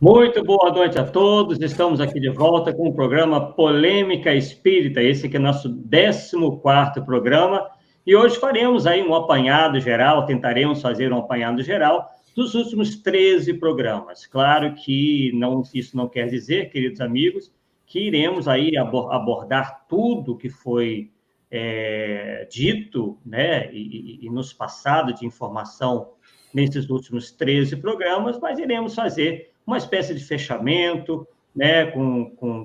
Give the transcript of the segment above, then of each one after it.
Muito boa noite a todos. Estamos aqui de volta com o programa Polêmica Espírita. Esse que é nosso 14º programa. E hoje faremos aí um apanhado geral, tentaremos fazer um apanhado geral dos últimos 13 programas. Claro que isso não quer dizer, queridos amigos, que iremos aí abordar tudo que foi dito, né, e nos passado de informação nesses últimos 13 programas, mas iremos fazer uma espécie de fechamento, né,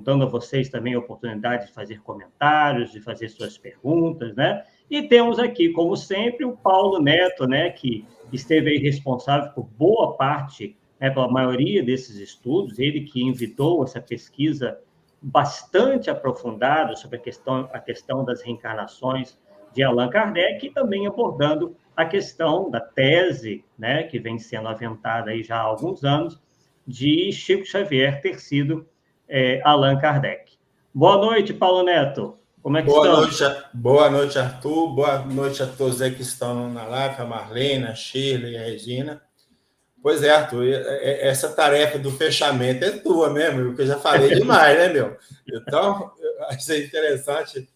dando a vocês também a oportunidade de fazer comentários, de fazer suas perguntas, né? E temos aqui, como sempre, o Paulo Neto, né, que esteve aí responsável por boa parte, né, pela maioria desses estudos, ele que inventou essa pesquisa bastante aprofundada sobre a questão das reencarnações de Allan Kardec, e também abordando a questão da tese, né, que vem sendo aventada aí já há alguns anos, de Chico Xavier ter sido Allan Kardec. Boa noite, Paulo Neto. Como é que estamos? Boa noite, Arthur. Boa noite a todos aí que estão na live, a Marlene, a Sheila e a Regina. Pois é, Arthur, essa tarefa do fechamento é tua mesmo, porque eu já falei demais, né, meu? Então, achei interessante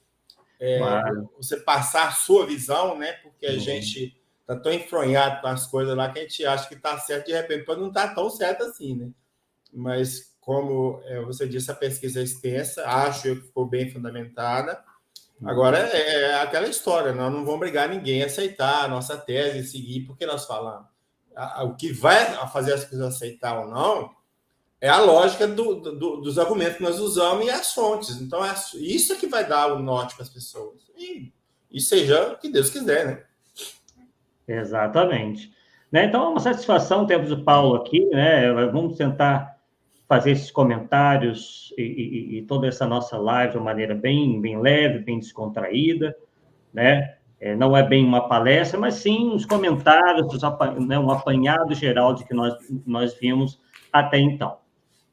você passar a sua visão, né? Porque a gente está tão enfronhado com as coisas lá que a gente acha que está certo, de repente pode não estar tão certo assim, né? Mas, como você disse, a pesquisa é extensa, acho que ficou bem fundamentada. Agora, é aquela história, nós não vamos obrigar ninguém a aceitar a nossa tese e seguir porque nós falamos. O que vai fazer as pessoas aceitar ou não é a lógica dos argumentos que nós usamos e as fontes. Então, isso é que vai dar o norte para as pessoas. E seja o que Deus quiser, né? Exatamente. Né? Então, é uma satisfação termos o Paulo aqui, né? Vamos tentar fazer esses comentários e toda essa nossa live de uma maneira bem leve, bem descontraída, né? Não é bem uma palestra, mas sim uns comentários, né? Um apanhado geral de que nós vimos até então.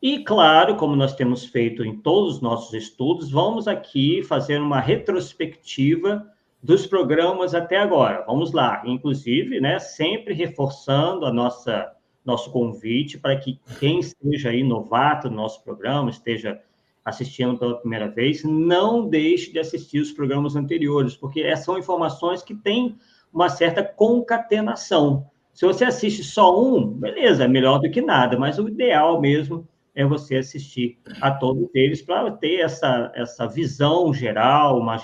E, claro, como nós temos feito em todos os nossos estudos, vamos aqui fazer uma retrospectiva dos programas até agora. Vamos lá, inclusive, né, sempre reforçando nosso convite para que quem esteja aí novato no nosso programa, esteja assistindo pela primeira vez, não deixe de assistir os programas anteriores, porque são informações que têm uma certa concatenação. Se você assiste só um, beleza, é melhor do que nada, mas o ideal mesmo é você assistir a todos eles para ter essa visão geral, uma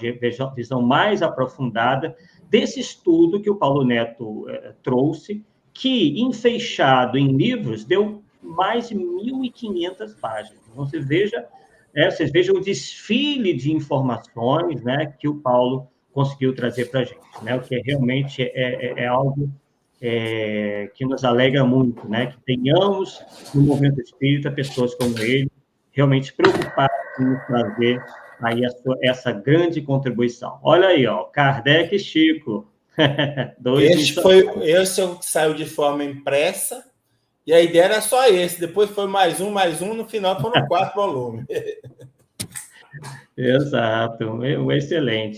visão mais aprofundada desse estudo que o Paulo Neto trouxe, que, enfeixado em livros, deu mais de 1.500 páginas. Então, vocês vejam o desfile de informações, né, que o Paulo conseguiu trazer para a gente, né, o que realmente é algo que nos alegra muito, né, que tenhamos no movimento espírita pessoas como ele, realmente preocupadas em nos trazer aí essa grande contribuição. Olha aí, ó, Kardec e Chico. Esse saiu de forma impressa, e a ideia era só esse. Depois foi mais um, no final foram 4 volumes. Exato,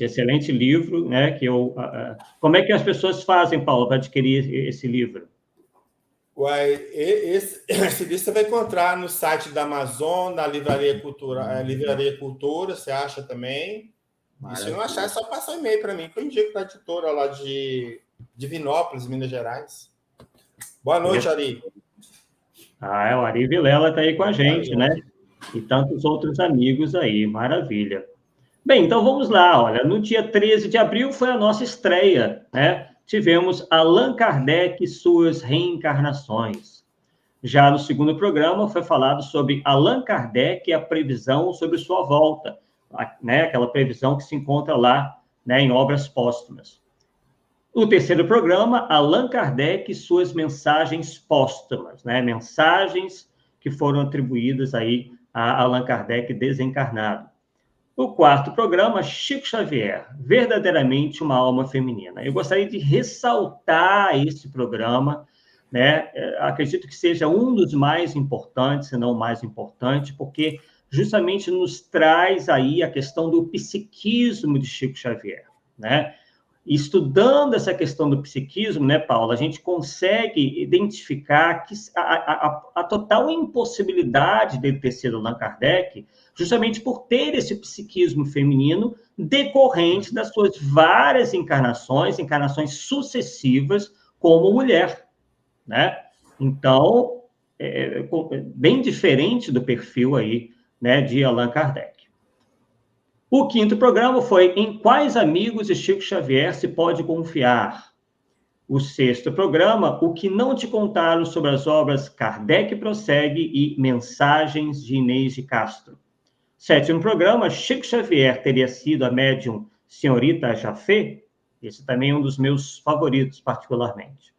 excelente livro, né? Como é que as pessoas fazem, Paulo, para adquirir esse livro? Esse livro você vai encontrar no site da Amazon, da Livraria Cultura, você acha também. Maravilha. E se não achar, é só passar um e-mail para mim, que eu indico para a editora lá de Divinópolis, Minas Gerais. Boa noite, Ari. O Ari Vilela está aí com a gente, né? E tantos outros amigos aí, maravilha. Bem, então vamos lá, olha, no dia 13 de abril foi a nossa estreia, né? Tivemos Allan Kardec e suas reencarnações. Já no segundo programa foi falado sobre Allan Kardec e a previsão sobre sua volta, né? Aquela previsão que se encontra lá, né, em Obras Póstumas. No terceiro programa, Allan Kardec e suas mensagens póstumas, né? Mensagens que foram atribuídas aí a Allan Kardec desencarnado. O quarto programa, Chico Xavier, verdadeiramente uma alma feminina. Eu gostaria de ressaltar esse programa, né? Acredito que seja um dos mais importantes, se não o mais importante, porque justamente nos traz aí a questão do psiquismo de Chico Xavier, né? estudando essa questão do psiquismo, né, Paulo, a gente consegue identificar que a total impossibilidade dele ter sido Allan Kardec, justamente por ter esse psiquismo feminino decorrente das suas várias encarnações sucessivas como mulher, né? Então, bem diferente do perfil aí, né, de Allan Kardec. O quinto programa foi Em Quais Amigos de Chico Xavier se pode confiar? O sexto programa, O que não te contaram sobre as obras Kardec Prossegue e Mensagens de Inês de Castro. Sétimo programa, Chico Xavier teria sido a médium Senhorita Jafé? Esse também é um dos meus favoritos, particularmente.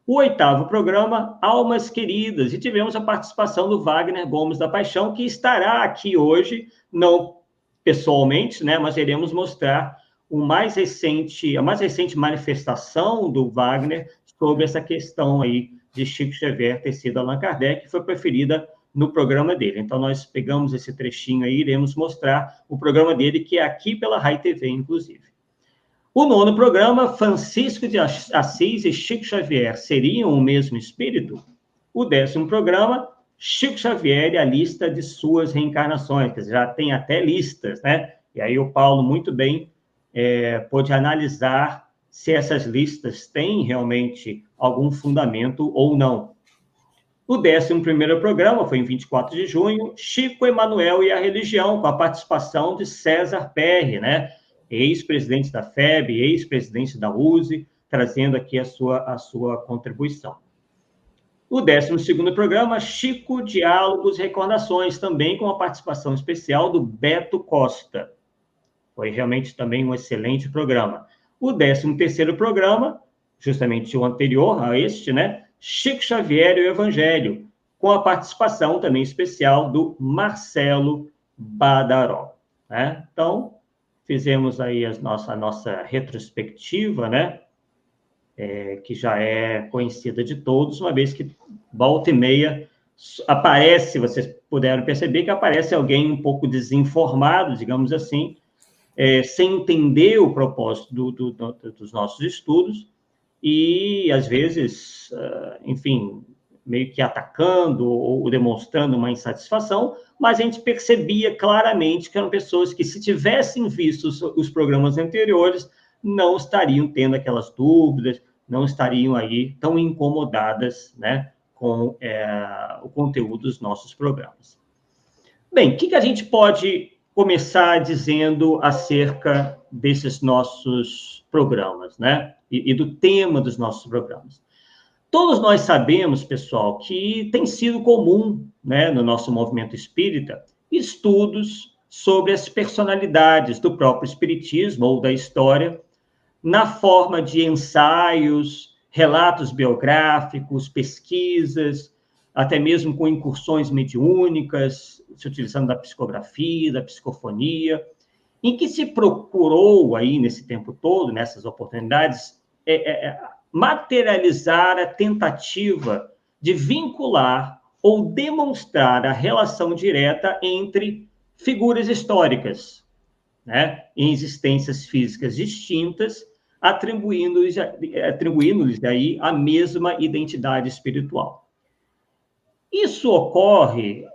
O oitavo programa, Almas Queridas, e tivemos a participação do Wagner Gomes da Paixão, que estará aqui hoje, não pessoalmente, né, mas iremos mostrar a mais recente manifestação do Wagner sobre essa questão aí de Chico Xavier ter sido Allan Kardec, que foi preferida no programa dele. Então, nós pegamos esse trechinho aí e iremos mostrar o programa dele, que é aqui pela Rai TV, inclusive. O nono programa, Francisco de Assis e Chico Xavier seriam o mesmo espírito? O 10º programa, Chico Xavier e a lista de suas reencarnações, que já tem até listas, né? E aí o Paulo muito bem pôde analisar se essas listas têm realmente algum fundamento ou não. O 11º programa foi em 24 de junho, Chico Emanuel e a Religião, com a participação de César Perry, né? Ex-presidente da FEB, ex-presidente da USE, trazendo aqui a sua contribuição. O 12º programa, Chico, Diálogos e Recordações, também com a participação especial do Beto Costa. Foi realmente também um excelente programa. O 13º programa, justamente o anterior a este, né? Chico Xavier e o Evangelho, com a participação também especial do Marcelo Badaró, né? Então, fizemos aí a nossa retrospectiva, né? Que já é conhecida de todos, uma vez que volta e meia aparece, vocês puderam perceber que aparece alguém um pouco desinformado, digamos assim, sem entender o propósito dos nossos estudos e, às vezes, enfim, meio que atacando ou demonstrando uma insatisfação, mas a gente percebia claramente que eram pessoas que, se tivessem visto os programas anteriores, não estariam tendo aquelas dúvidas, não estariam aí tão incomodadas, né, com o conteúdo dos nossos programas. Bem, o que a gente pode começar dizendo acerca desses nossos programas, né, e do tema dos nossos programas? Todos nós sabemos, pessoal, que tem sido comum, né, no nosso movimento espírita, estudos sobre as personalidades do próprio espiritismo ou da história, na forma de ensaios, relatos biográficos, pesquisas, até mesmo com incursões mediúnicas, se utilizando da psicografia, da psicofonia, em que se procurou aí, nesse tempo todo, nessas oportunidades, materializar a tentativa de vincular ou demonstrar a relação direta entre figuras históricas, né, em existências físicas distintas, atribuindo-lhes aí a mesma identidade espiritual. Isso ocorre,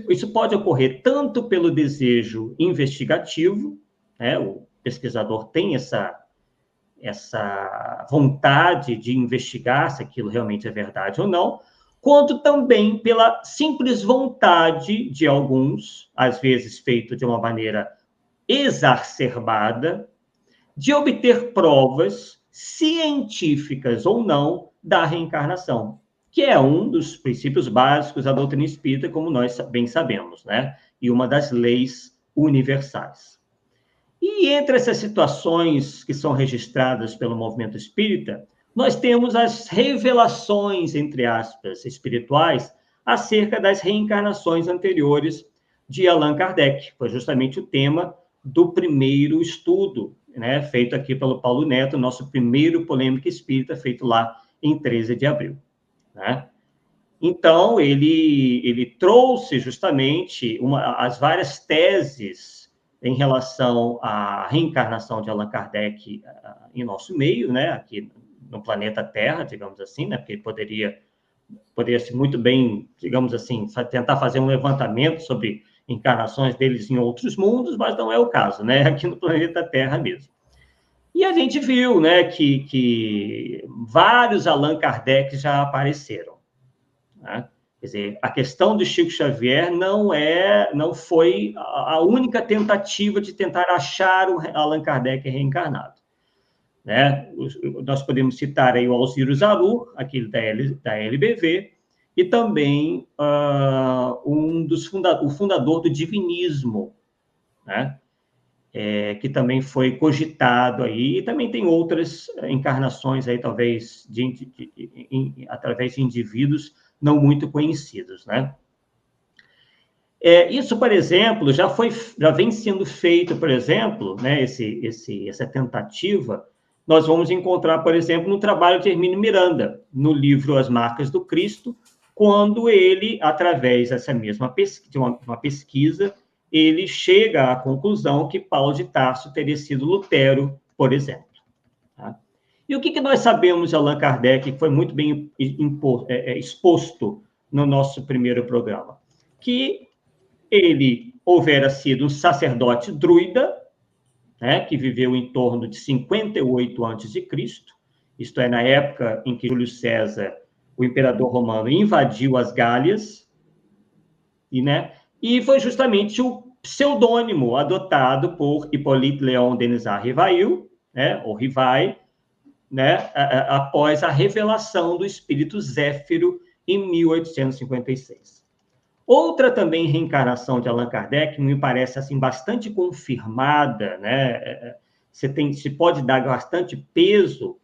isso pode ocorrer tanto pelo desejo investigativo, né, o pesquisador tem essa vontade de investigar se aquilo realmente é verdade ou não, quanto também pela simples vontade de alguns, às vezes feito de uma maneira exacerbada, de obter provas científicas ou não da reencarnação, que é um dos princípios básicos da doutrina espírita, como nós bem sabemos, né? E uma das leis universais. E entre essas situações que são registradas pelo movimento espírita, nós temos as revelações, entre aspas, espirituais, acerca das reencarnações anteriores de Allan Kardec. Foi justamente o tema do primeiro estudo, né, feito aqui pelo Paulo Neto, nosso primeiro Polêmica Espírita, feito lá em 13 de abril. Né? Então, ele trouxe justamente as várias teses em relação à reencarnação de Allan Kardec em nosso meio, né, aqui no planeta Terra, digamos assim, né, porque poderia-se muito bem, digamos assim, tentar fazer um levantamento sobre encarnações deles em outros mundos, mas não é o caso, né, aqui no planeta Terra mesmo. E a gente viu, né, que vários Allan Kardec já apareceram, né? Quer dizer, a questão do Chico Xavier não foi a única tentativa de tentar achar o Allan Kardec reencarnado, né? Nós podemos citar aí o Alciro Zarur, aquele da LBV, e também o fundador do divinismo, né? Que também foi cogitado aí, e também tem outras encarnações aí, talvez, através de indivíduos não muito conhecidos, né? Isso, por exemplo, já vem sendo feito, por exemplo, né, essa tentativa, nós vamos encontrar, por exemplo, no trabalho de Hermínio Miranda, no livro As Marcas do Cristo, quando ele, através dessa mesma uma pesquisa, ele chega à conclusão que Paulo de Tarso teria sido Lutero, por exemplo. Tá? E o que nós sabemos de Allan Kardec, que foi muito bem exposto no nosso primeiro programa? Que ele houvera sido um sacerdote druida, né, que viveu em torno de 58 a.C., isto é, na época em que Júlio César, o imperador romano, invadiu as Gálias, e foi justamente o pseudônimo adotado por Hippolyte Léon Denisard Rivail, né, ou Rivail, né, após a revelação do espírito Zéfiro em 1856. Outra também reencarnação de Allan Kardec me parece assim bastante confirmada, né? Se pode dar bastante peso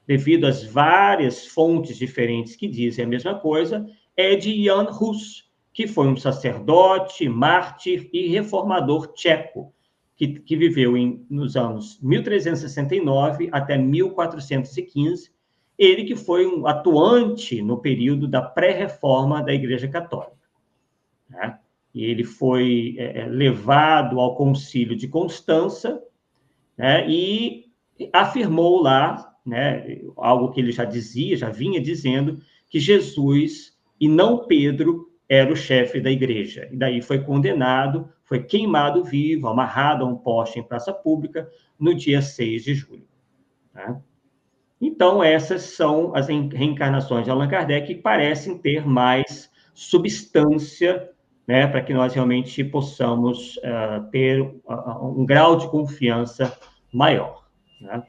devido às várias fontes diferentes que dizem a mesma coisa, é de Jan Hus, que foi um sacerdote, mártir e reformador tcheco, que viveu nos anos 1369 até 1415, ele que foi um atuante no período da pré-reforma da Igreja Católica. Né? E ele foi levado ao concílio de Constança, né? E afirmou lá, né, algo que ele já vinha dizendo, que Jesus e não Pedro era o chefe da igreja. E daí foi condenado, foi queimado vivo, amarrado a um poste em praça pública, no dia 6 de julho. Né? Então, essas são as reencarnações de Allan Kardec, que parecem ter mais substância, né, para que nós realmente possamos ter um grau de confiança maior. Né?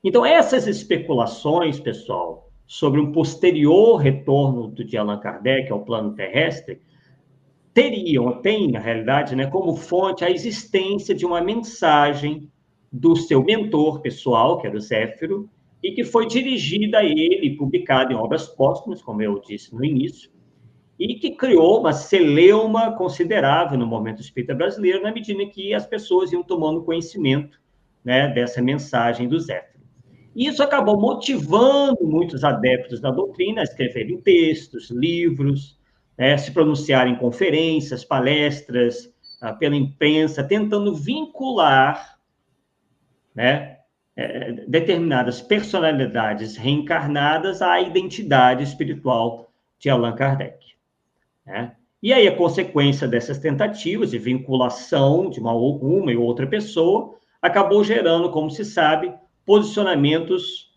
Então, essas especulações, pessoal, sobre um posterior retorno de Allan Kardec ao plano terrestre, tem, na realidade, né, como fonte a existência de uma mensagem do seu mentor pessoal, que era o Zéfiro, e que foi dirigida a ele, publicada em obras póstumas, como eu disse no início, e que criou uma celeuma considerável no movimento espírita brasileiro, na medida em que as pessoas iam tomando conhecimento, né, dessa mensagem do Zéfiro. E isso acabou motivando muitos adeptos da doutrina a escreverem textos, livros, né, se pronunciarem em conferências, palestras, pela imprensa, tentando vincular, né, determinadas personalidades reencarnadas à identidade espiritual de Allan Kardec. Né? E aí, a consequência dessas tentativas de vinculação de uma e outra pessoa acabou gerando, como se sabe, posicionamentos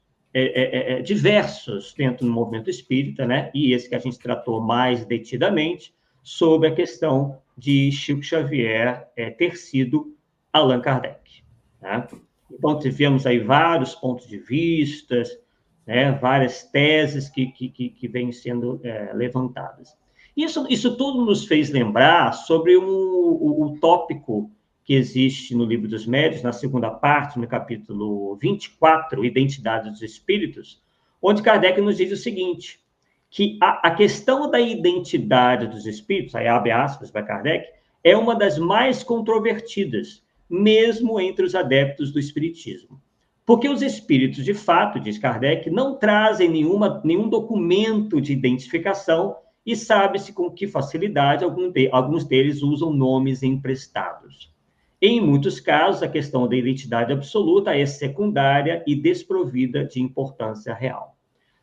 diversos dentro do movimento espírita, né? E esse que a gente tratou mais detidamente, sobre a questão de Chico Xavier ter sido Allan Kardec. Né? Então, tivemos aí vários pontos de vista, né? Várias teses que vêm sendo levantadas. Isso tudo nos fez lembrar sobre o tópico que existe no Livro dos Médiuns, na segunda parte, no capítulo 24, Identidade dos Espíritos, onde Kardec nos diz o seguinte, que a questão da identidade dos espíritos, aí abre aspas para Kardec, é uma das mais controvertidas, mesmo entre os adeptos do espiritismo. Porque os espíritos, de fato, diz Kardec, não trazem nenhum documento de identificação e sabe-se com que facilidade alguns deles usam nomes emprestados. Em muitos casos, a questão da identidade absoluta é secundária e desprovida de importância real.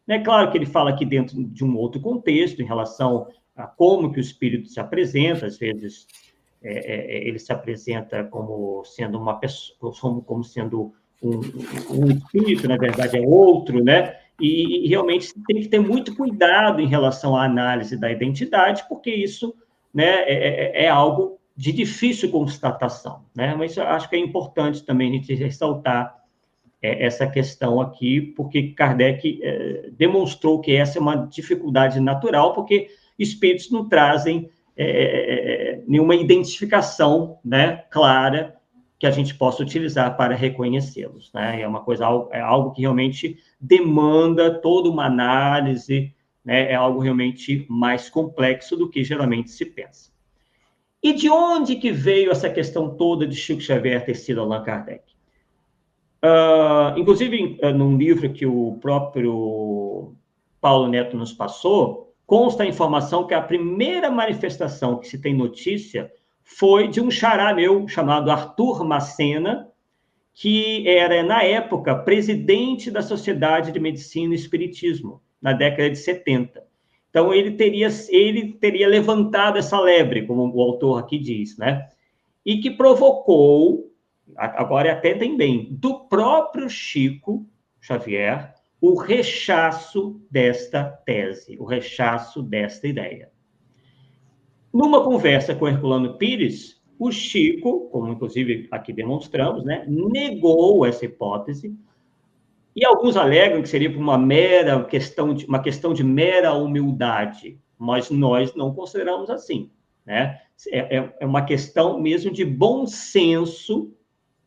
É claro que ele fala aqui dentro de um outro contexto, em relação a como que o espírito se apresenta, às vezes ele se apresenta como sendo uma pessoa, como sendo um espírito, na verdade é outro, né? E realmente tem que ter muito cuidado em relação à análise da identidade, porque isso, né, é algo de difícil constatação, né? Mas eu acho que é importante também a gente ressaltar essa questão aqui, porque Kardec demonstrou que essa é uma dificuldade natural, porque espíritos não trazem nenhuma identificação, né, clara que a gente possa utilizar para reconhecê-los, né? É algo que realmente demanda toda uma análise, né? É algo realmente mais complexo do que geralmente se pensa. E de onde que veio essa questão toda de Chico Xavier ter sido Allan Kardec? Inclusive, num livro que o próprio Paulo Neto nos passou, consta a informação que a primeira manifestação que se tem notícia foi de um xará meu, chamado Arthur Macena, que era, na época, presidente da Sociedade de Medicina e Espiritismo, na década de 70. Então, ele teria levantado essa lebre, como o autor aqui diz, né? E que provocou, agora atentem bem, do próprio Chico Xavier, o rechaço desta tese, o rechaço desta ideia. Numa conversa com Herculano Pires, o Chico, como inclusive aqui demonstramos, né, negou essa hipótese, e alguns alegam que seria por uma questão de mera humildade, mas nós não consideramos assim, né? É uma questão mesmo de bom senso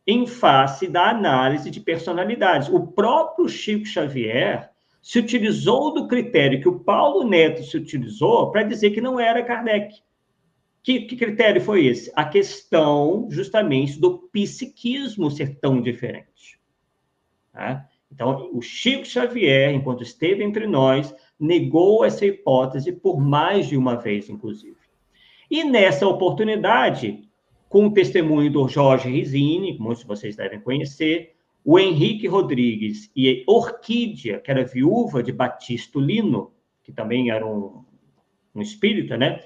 em face da análise de personalidades. O próprio Chico Xavier se utilizou do critério que o Paulo Neto se utilizou para dizer que não era Kardec. Que critério foi esse? A questão, justamente, do psiquismo ser tão diferente. Tá? Então, o Chico Xavier, enquanto esteve entre nós, negou essa hipótese por mais de uma vez, inclusive. E nessa oportunidade, com o testemunho do Jorge Risini, que muitos de vocês devem conhecer, o Henrique Rodrigues e Orquídea, que era viúva de Batista Lino, que também era um espírita, né?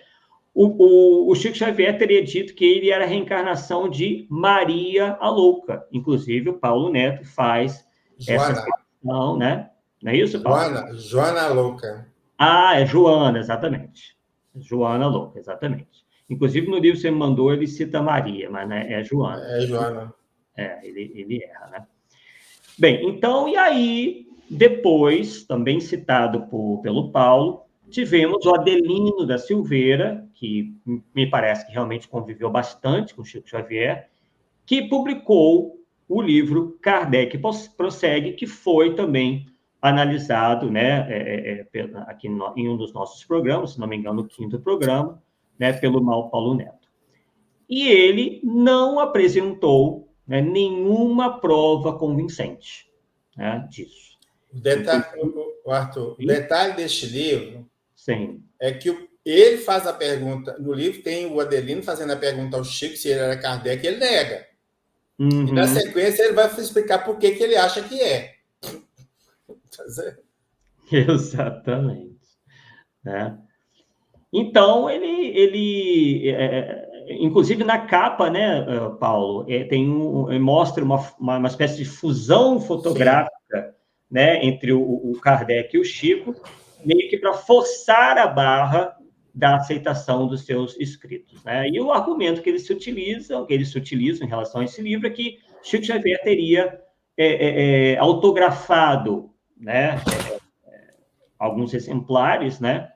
O Chico Xavier teria dito que ele era a reencarnação de Maria a Louca. Inclusive, o Paulo Neto faz essa questão, né? Não é isso, Paulo? Joana Louca. É Joana, exatamente. Joana Louca, exatamente. Inclusive, no livro que você me mandou, ele cita Maria, mas né, é Joana. É Joana. Ele erra, né? Bem, então, e aí, depois, também citado pelo Paulo, tivemos o Adelino da Silveira, que me parece que realmente conviveu bastante com Chico Xavier, que publicou o livro Kardec Prossegue, que foi também analisado, né, aqui em um dos nossos programas, se não me engano, o 5º programa, né, pelo Paulo Neto. E ele não apresentou, né, nenhuma prova convincente, né, disso. Arthur, o detalhe deste livro Sim. É que ele faz a pergunta, no livro tem o Adelino fazendo a pergunta ao Chico se ele era Kardec, ele nega. Uhum. E na sequência ele vai explicar por que ele acha que é. Exatamente. Né? Então, ele inclusive na capa, né, Paulo, mostra uma espécie de fusão fotográfica, né, entre o Kardec e o Chico, meio que para forçar a barra da aceitação dos seus escritos, né? E o argumento que eles se utilizam em relação a esse livro é que Chico Xavier teria autografado, né, alguns exemplares, né?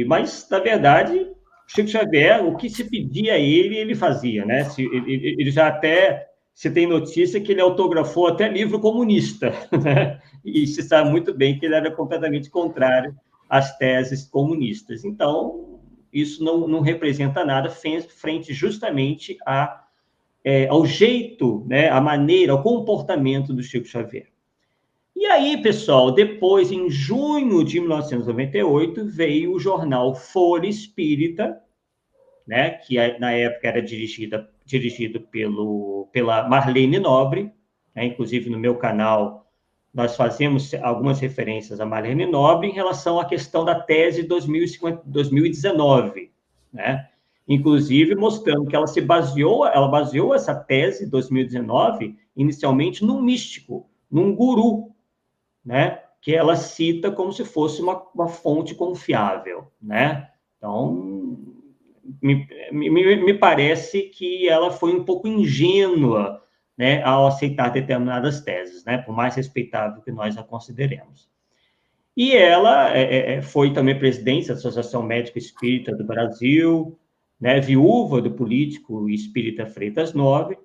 Mas, na verdade, Chico Xavier, o que se pedia a ele fazia, né? Ele já até se tem notícia que ele autografou até livro comunista, né? E se sabe muito bem que ele era completamente contrário às teses comunistas. Então, isso não representa nada frente justamente ao jeito, né? A maneira, ao comportamento do Chico Xavier. E aí, pessoal, depois, em junho de 1998, veio o jornal Folha Espírita, né, que na época era dirigido pela Marlene Nobre, né? Inclusive no meu canal nós fazemos algumas referências a Marlene Nobre em relação à questão da tese 2019, né? Inclusive mostrando que ela baseou essa tese 2019 inicialmente num místico, num guru, né? Que ela cita como se fosse uma fonte confiável, né? Então, me parece que ela foi um pouco ingênua, né, ao aceitar determinadas teses, né, por mais respeitável que nós a consideremos. E ela foi também presidente da Associação Médica Espírita do Brasil, né, viúva do político espírita Freitas Nobre,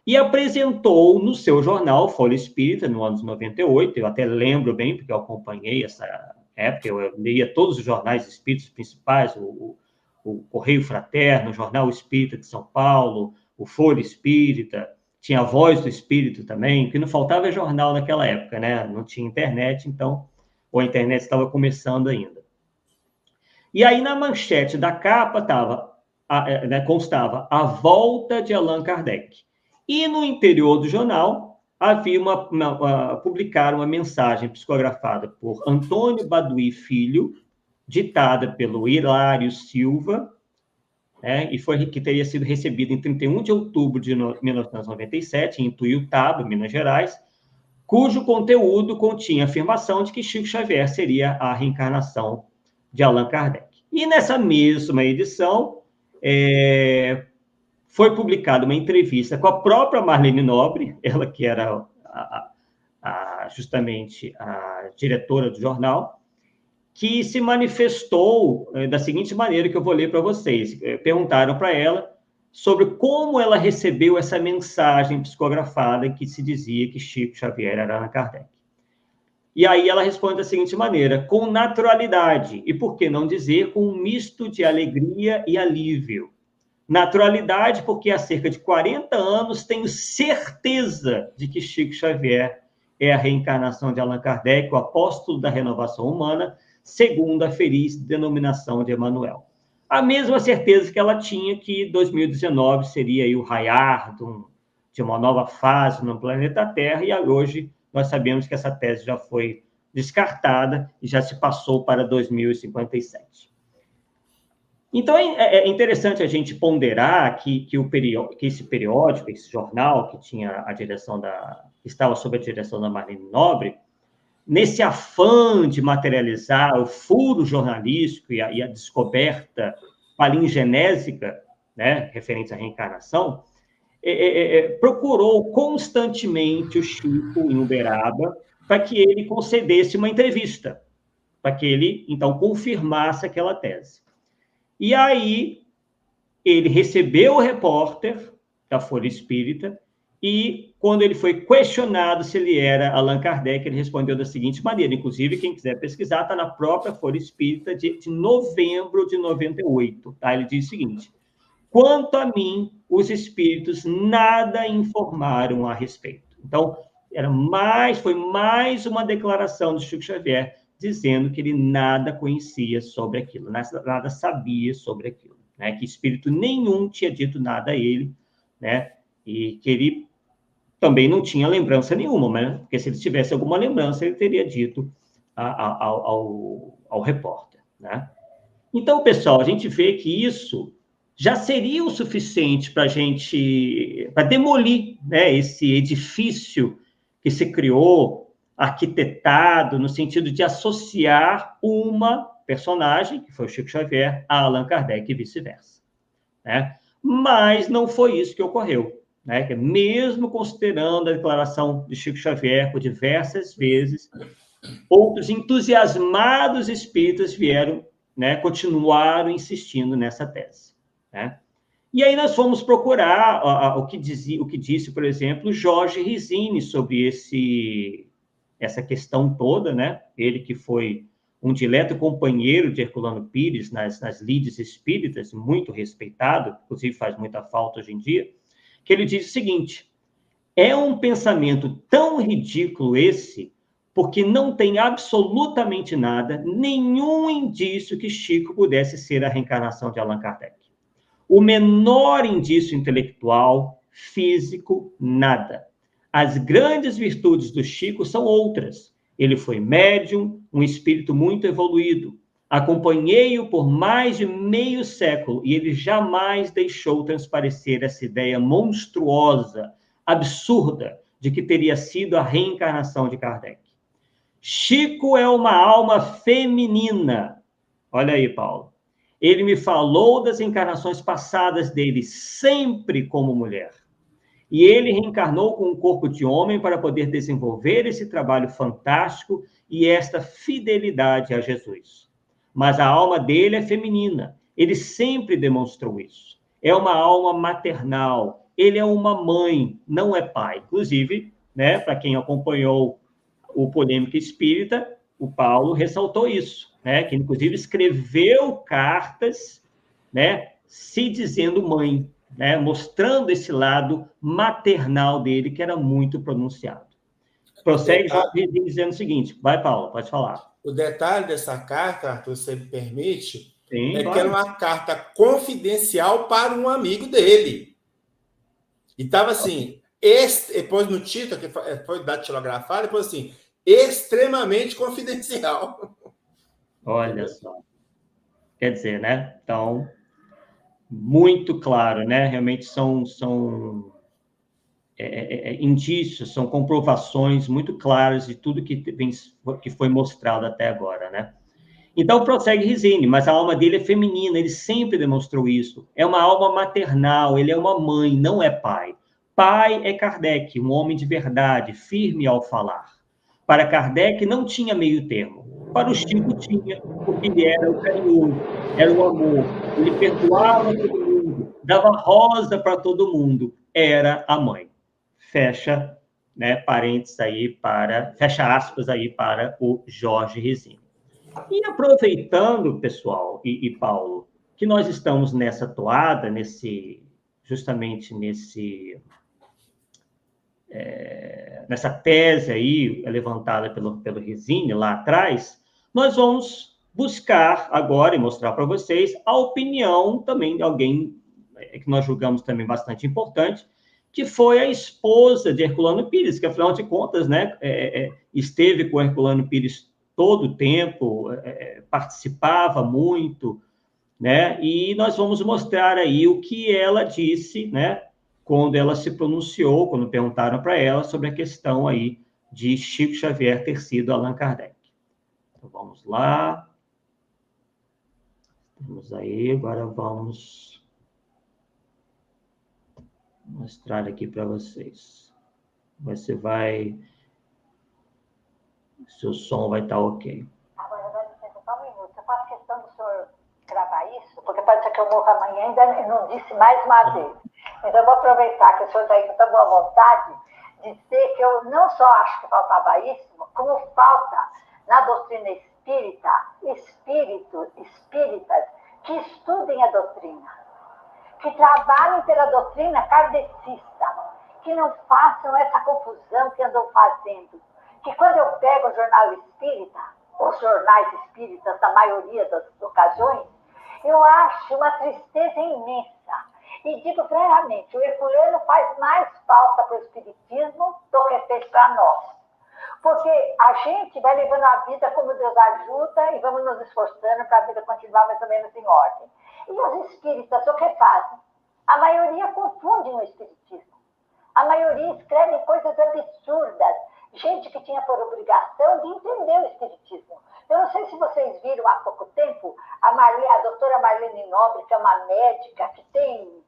e apresentou no seu jornal Folha Espírita, no ano de 98, eu até lembro bem, porque eu acompanhei essa época, eu lia todos os jornais espíritas principais, o Correio Fraterno, o Jornal Espírita de São Paulo, o Folha Espírita, tinha a Voz do Espírito também, que não faltava jornal naquela época, né? Não tinha internet, então, ou a internet estava começando ainda. E aí, na manchete da capa, constava a volta de Allan Kardec. E no interior do jornal, havia publicaram uma mensagem psicografada por Antônio Baduí Filho, ditada pelo Hilário Silva, né, que teria sido recebida em 31 de outubro de 1997, em Ituiutaba, Minas Gerais, cujo conteúdo continha a afirmação de que Chico Xavier seria a reencarnação de Allan Kardec. E nessa mesma edição, foi publicada uma entrevista com a própria Marlene Nobre, ela que era justamente a diretora do jornal, que se manifestou da seguinte maneira, que eu vou ler para vocês. Perguntaram para ela sobre como ela recebeu essa mensagem psicografada que se dizia que Chico Xavier era Allan Kardec. E aí ela responde da seguinte maneira: com naturalidade, e por que não dizer com um misto de alegria e alívio. Naturalidade, porque há cerca de 40 anos tenho certeza de que Chico Xavier é a reencarnação de Allan Kardec, o apóstolo da renovação humana, segundo a feliz denominação de Emmanuel. A mesma certeza que ela tinha que 2019 seria aí o raiar de uma nova fase no planeta Terra, e hoje nós sabemos que essa tese já foi descartada e já se passou para 2057. Então, é interessante a gente ponderar que esse periódico, esse jornal, que tinha que estava sob a direção da Marlene Nobre, nesse afã de materializar o furo jornalístico e a descoberta palingenésica, né, referente à reencarnação, procurou constantemente o Chico em Uberaba para que ele concedesse uma entrevista, para que ele, então, confirmasse aquela tese. E aí, ele recebeu o repórter da Folha Espírita e, quando ele foi questionado se ele era Allan Kardec, ele respondeu da seguinte maneira, inclusive, quem quiser pesquisar, está na própria Folha Espírita de novembro de 98. Tá? Ele diz o seguinte: quanto a mim, os espíritos nada informaram a respeito. Então, foi mais uma declaração do Chico Xavier dizendo que ele nada conhecia sobre aquilo, nada sabia sobre aquilo, né? Que espírito nenhum tinha dito nada a ele, né? E que ele também não tinha lembrança nenhuma, né? Porque se ele tivesse alguma lembrança, ele teria dito ao repórter, né? Então, pessoal, a gente vê que isso já seria o suficiente para demolir, né, esse edifício que se criou, arquitetado, no sentido de associar uma personagem, que foi o Chico Xavier, a Allan Kardec e vice-versa, né? Mas não foi isso que ocorreu, né? Que mesmo considerando a declaração de Chico Xavier por diversas vezes, outros entusiasmados espíritas vieram, né, continuaram insistindo nessa tese, né? E aí nós fomos procurar o que disse, por exemplo, Jorge Rizzini sobre essa questão toda, né? Ele que foi um dileto companheiro de Herculano Pires nas lides espíritas, muito respeitado, inclusive faz muita falta hoje em dia, que ele diz o seguinte: é um pensamento tão ridículo esse, porque não tem absolutamente nada, nenhum indício que Chico pudesse ser a reencarnação de Allan Kardec. O menor indício intelectual, físico, nada. As grandes virtudes do Chico são outras. Ele foi médium, um espírito muito evoluído. Acompanhei-o por mais de meio século e ele jamais deixou transparecer essa ideia monstruosa, absurda, de que teria sido a reencarnação de Kardec. Chico é uma alma feminina. Olha aí, Paulo. Ele me falou das encarnações passadas dele, sempre como mulher. E ele reencarnou com um corpo de homem para poder desenvolver esse trabalho fantástico e esta fidelidade a Jesus. Mas a alma dele é feminina. Ele sempre demonstrou isso. É uma alma maternal. Ele é uma mãe, não é pai. Inclusive, né, para quem acompanhou o Polêmica Espírita, o Paulo ressaltou isso, né, que inclusive escreveu cartas, né, se dizendo mãe, né, mostrando esse lado maternal dele, que era muito pronunciado. Prossegue Jorge dizendo o seguinte, vai, Paulo, pode falar. O detalhe dessa carta, Arthur, se você me permite, Sim, que era uma carta confidencial para um amigo dele. E estava assim, depois no título, que foi datilografado, depois assim, extremamente confidencial. Olha só. Quer dizer, né? Então, muito claro, né? Realmente são indícios, são comprovações muito claras de tudo que foi mostrado até agora, né? Então, prossegue Risine, mas a alma dele é feminina, ele sempre demonstrou isso. É uma alma maternal, ele é uma mãe, não é pai. Pai é Kardec, um homem de verdade, firme ao falar. Para Kardec não tinha meio termo. Para o Chico tinha, porque ele era o carinhoso, era o amor. Ele perdoava todo mundo, dava rosa para todo mundo. Era a mãe. Fecha, né, parênteses aí fecha aspas aí para o Jorge Risine. E aproveitando, pessoal, e Paulo, que nós estamos nessa toada, justamente nessa tese aí levantada pelo Risine lá atrás, nós vamos buscar agora e mostrar para vocês a opinião também de alguém que nós julgamos também bastante importante, que foi a esposa de Herculano Pires, que afinal de contas, né, esteve com Herculano Pires todo o tempo, participava muito, né? E nós vamos mostrar aí o que ela disse, né? Quando ela se pronunciou, quando perguntaram para ela sobre a questão aí de Chico Xavier ter sido Allan Kardec. Então, vamos lá. Temos aí, agora vamos mostrar aqui para vocês. Você vai... Seu som vai estar ok. Agora, dá licença, só um minuto. Eu faço questão do senhor gravar isso, porque pode ser que eu morra amanhã e ainda não disse mais uma vez. Então, eu vou aproveitar que o senhor está aí com tão boa vontade de dizer que eu não só acho que faltava isso, como falta na doutrina espírita, espíritas que estudem a doutrina, que trabalhem pela doutrina kardecista, que não façam essa confusão que andam fazendo. Que quando eu pego o jornal espírita, os jornais espíritas, na maioria das ocasiões, eu acho uma tristeza imensa. E digo claramente, o Herculano faz mais falta para o espiritismo do que fez para nós. Porque a gente vai levando a vida como Deus ajuda e vamos nos esforçando para a vida continuar mais ou menos em ordem. E os espíritas, o que fazem? A maioria confundem o espiritismo. A maioria escreve coisas absurdas. Gente que tinha por obrigação de entender o espiritismo. Eu não sei se vocês viram há pouco tempo a doutora Marlene Nobre, que é uma médica que tem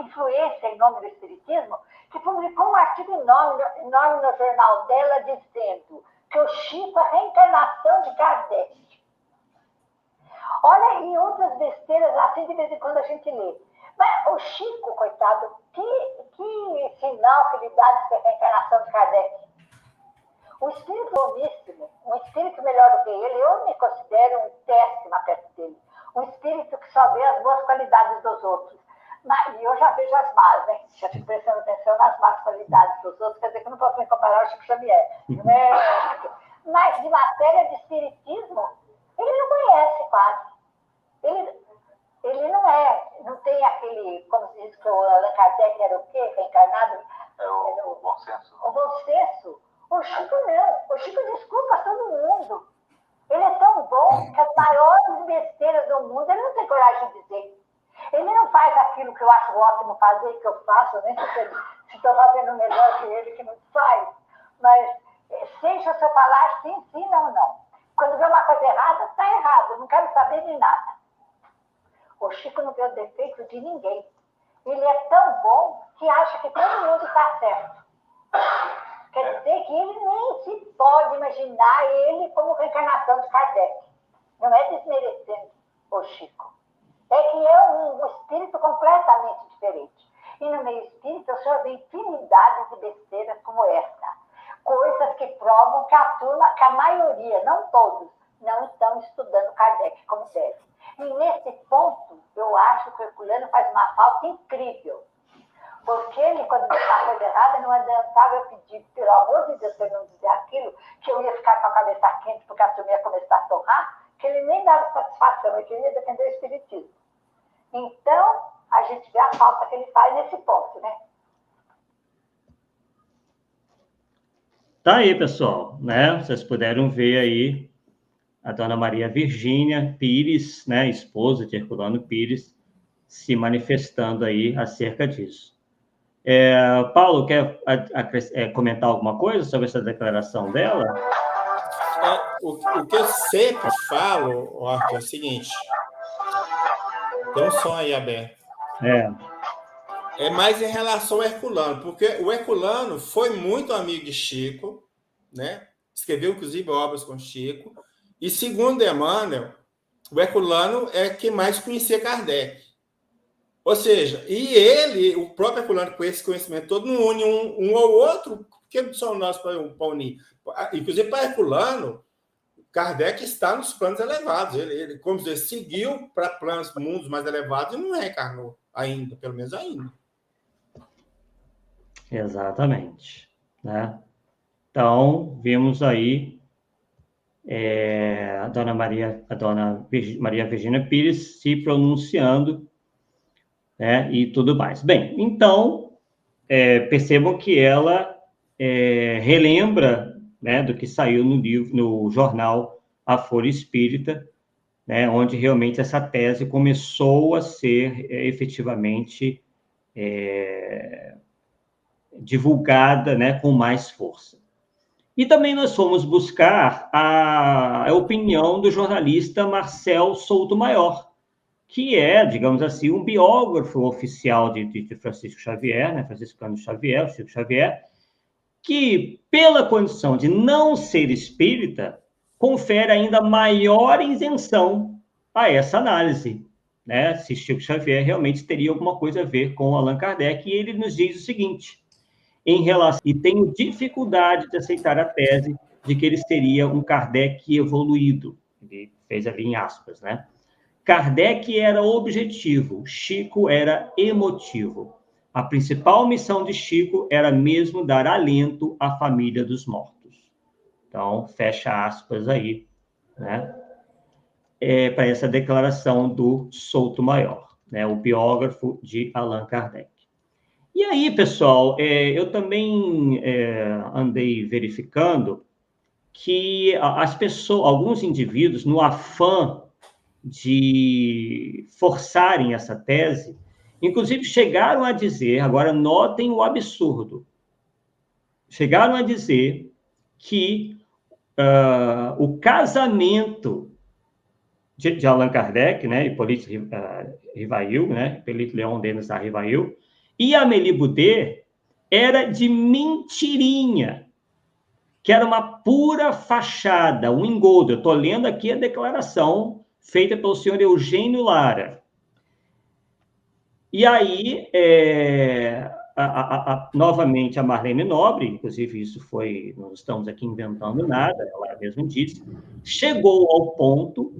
influência em nome do espiritismo, que publicou um artigo enorme no jornal dela dizendo que o Chico é a reencarnação de Kardec. Olha, e outras besteiras assim de vez em quando a gente lê. Mas o Chico, coitado, que sinal que ele dá de ser a reencarnação de Kardec? Um espírito boníssimo, um espírito melhor do que ele, eu me considero um péssimo perto dele. Um espírito que só vê as boas qualidades dos outros. E eu já vejo as más, né? Já fico prestando atenção nas más qualidades dos outros, quer dizer que eu não posso me comparar ao Chico Xavier. Mas de matéria de espiritismo, ele não conhece quase. Ele não é Kardec era o quê? Reencarnado? O bom senso. O bom senso. O Chico não. O Chico desculpa todo mundo. Ele é tão bom que as maiores besteiras do mundo ele não tem coragem de dizer. Ele não faz aquilo que eu acho ótimo fazer, que eu faço, nem se estou fazendo melhor que ele, que não faz. Mas seja o seu falar sim, sim, não, não. Quando vê uma coisa errada, está errado. Eu não quero saber de nada. O Chico não vê o defeito de ninguém. Ele é tão bom que acha que todo mundo está certo. Quer dizer que ele nem se pode imaginar ele como reencarnação de Kardec. Não é desmerecendo o Chico. É que é um espírito completamente diferente. E no meio espírita, o senhor vê infinidade de besteiras como essa. Coisas que provam que a turma, que a maioria, não todos, não estão estudando Kardec como deve. E nesse ponto, eu acho que o Herculano faz uma falta incrível. Porque ele, quando vê uma coisa errada, não adiantava eu pedir, pelo amor de Deus, para ele não dizer aquilo, que eu ia ficar com a cabeça quente porque a turma ia começar a torrar, que ele nem dava satisfação, ele queria defender o espiritismo. Então, a gente vê a falta que ele faz nesse ponto, né? Tá aí, pessoal, né? Vocês puderam ver aí a dona Maria Virgínia Pires, né, esposa de Herculano Pires, se manifestando aí acerca disso. Paulo, quer comentar alguma coisa sobre essa declaração dela? O que eu sempre falo, Arthur, é o seguinte. Tem um som aí aberto. É mais em relação ao Herculano, porque o Herculano foi muito amigo de Chico, né? Escreveu, inclusive, obras com Chico. E, segundo Emmanuel, o Herculano é quem mais conhecia Kardec. Ou seja, e ele, o próprio Herculano, com esse conhecimento todo, não une um ao outro, porque são nós para unir. Inclusive, para Herculano, Kardec está nos planos elevados. Ele como dizer, seguiu para planos, mundos mais elevados e não reencarnou ainda, pelo menos ainda. Exatamente. Né? Então, vimos aí a dona Maria Virgínia Pires se pronunciando, né, e tudo mais. Bem, então, percebam que ela relembra, né, do que saiu no jornal A Folha Espírita, né, onde realmente essa tese começou a ser efetivamente divulgada, né, com mais força. E também nós fomos buscar a opinião do jornalista Marcel Souto Maior, que é, digamos assim, um biógrafo oficial de Francisco Xavier, né, Franciscano Xavier, Chico Xavier, que, pela condição de não ser espírita, confere ainda maior isenção a essa análise, né, se Chico Xavier realmente teria alguma coisa a ver com Allan Kardec, e ele nos diz o seguinte, e tenho dificuldade de aceitar a tese de que ele seria um Kardec evoluído, ele fez ali em aspas, né? Kardec era objetivo, Chico era emotivo. A principal missão de Chico era mesmo dar alento à família dos mortos. Então, fecha aspas aí, né? Para essa declaração do Souto Maior, né? O biógrafo de Allan Kardec. E aí, pessoal, eu também andei verificando que as pessoas, alguns indivíduos, no afã de forçarem essa tese, inclusive chegaram a dizer, agora notem o absurdo, chegaram a dizer que o casamento de Allan Kardec, né, Hippolyte Rivail, né, Hippolyte Léon Denis da Rivail, e Amélie Boudet era de mentirinha, que era uma pura fachada, um engodo. Eu estou lendo aqui a declaração feita pelo senhor Eugênio Lara. E aí, novamente, a Marlene Nobre, inclusive isso foi, não estamos aqui inventando nada, ela mesma disse, chegou ao ponto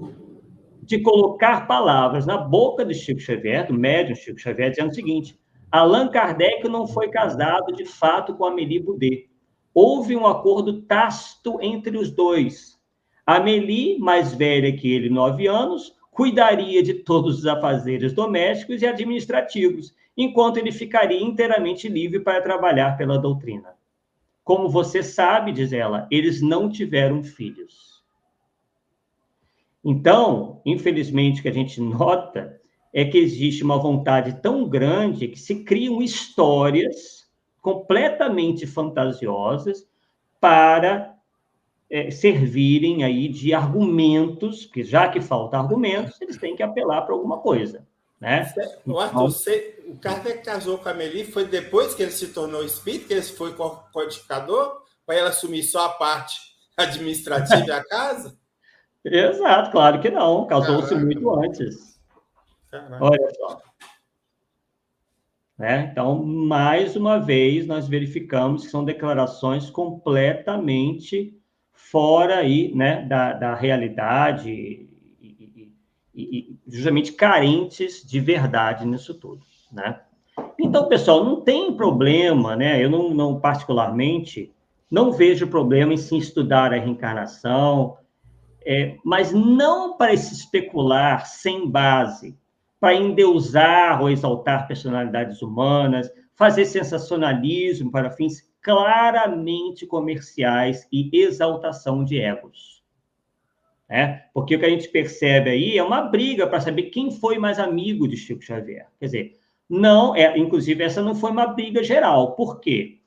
de colocar palavras na boca de Chico Xavier, do médium Chico Xavier, dizendo o seguinte, Allan Kardec não foi casado, de fato, com Amélie Boudet. Houve um acordo tácito entre os dois. Amélie, mais velha que ele, 9 anos, cuidaria de todos os afazeres domésticos e administrativos, enquanto ele ficaria inteiramente livre para trabalhar pela doutrina. Como você sabe, diz ela, eles não tiveram filhos. Então, infelizmente, o que a gente nota é que existe uma vontade tão grande que se criam histórias completamente fantasiosas para servirem aí de argumentos, que já que falta argumentos, eles têm que apelar para alguma coisa, né? O Arthur, o Kardec casou com a Amélie, foi depois que ele se tornou espírita, que ele foi codificador, para ela assumir só a parte administrativa da casa? Exato, claro que não, casou-se muito antes. Caraca. Olha só. Né? Então, mais uma vez, nós verificamos que são declarações completamente fora aí, né, da realidade e justamente carentes de verdade nisso tudo, né? Então, pessoal, não tem problema, né? Eu não particularmente não vejo problema em se estudar a reencarnação, mas não para se especular sem base, para endeusar ou exaltar personalidades humanas, fazer sensacionalismo para fins claramente comerciais e exaltação de egos. Porque o que a gente percebe aí é uma briga para saber quem foi mais amigo de Chico Xavier. Quer dizer, não, inclusive essa não foi uma briga geral. Por quê?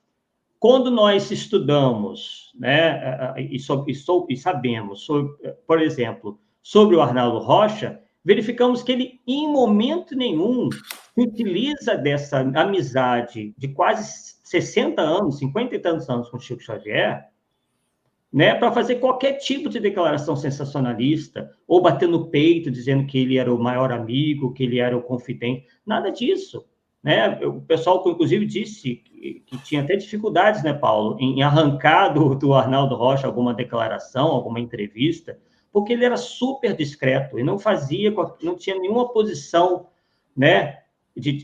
Quando nós estudamos, né, e sabemos, sobre, por exemplo, sobre o Arnaldo Rocha, verificamos que ele, em momento nenhum, utiliza dessa amizade de quase 60 anos, 50 e tantos anos com Chico Xavier, né, para fazer qualquer tipo de declaração sensacionalista, ou bater no peito, dizendo que ele era o maior amigo, que ele era o confidente. Nada disso. Né? O pessoal, inclusive, disse que tinha até dificuldades, né, Paulo, em arrancar do Arnaldo Rocha alguma declaração, alguma entrevista, porque ele era super discreto e não tinha nenhuma posição, né,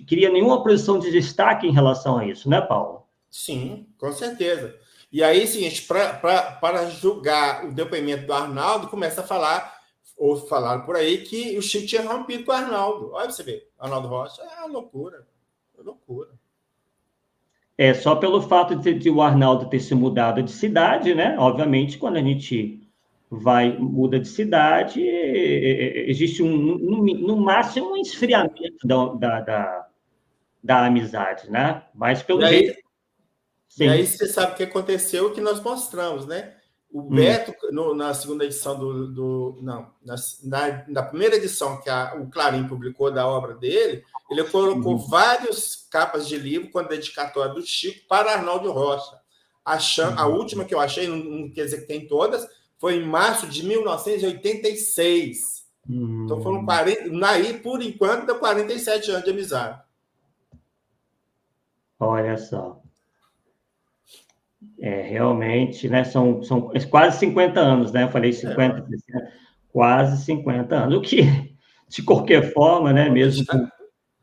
queria nenhuma posição de destaque em relação a isso, né, Paulo? Sim, com certeza. E aí, seguinte, para julgar o depoimento do Arnaldo, começa a falar, ou falaram por aí, que o Chico tinha rompido com o Arnaldo. Olha você ver, Arnaldo Rocha é uma loucura. Loucura. Só pelo fato de o Arnaldo ter se mudado de cidade, né? Obviamente, quando a gente muda de cidade, existe no máximo um esfriamento da amizade, né? Mas pelo jeito. Sim. E aí você sabe o que aconteceu, o que nós mostramos, né? O Beto, na segunda edição na primeira edição que o Clarim publicou da obra dele, ele colocou várias capas de livro com a dedicatória do Chico para Arnaldo Rocha. A última que eu achei, não quer dizer que tem todas, foi em março de 1986. Então foram 40, por enquanto, deu 47 anos de amizade. Olha só. Realmente, né? São quase 50 anos, né? Eu falei 50, 60, quase 50 anos. O que, de qualquer forma, né? Mesmo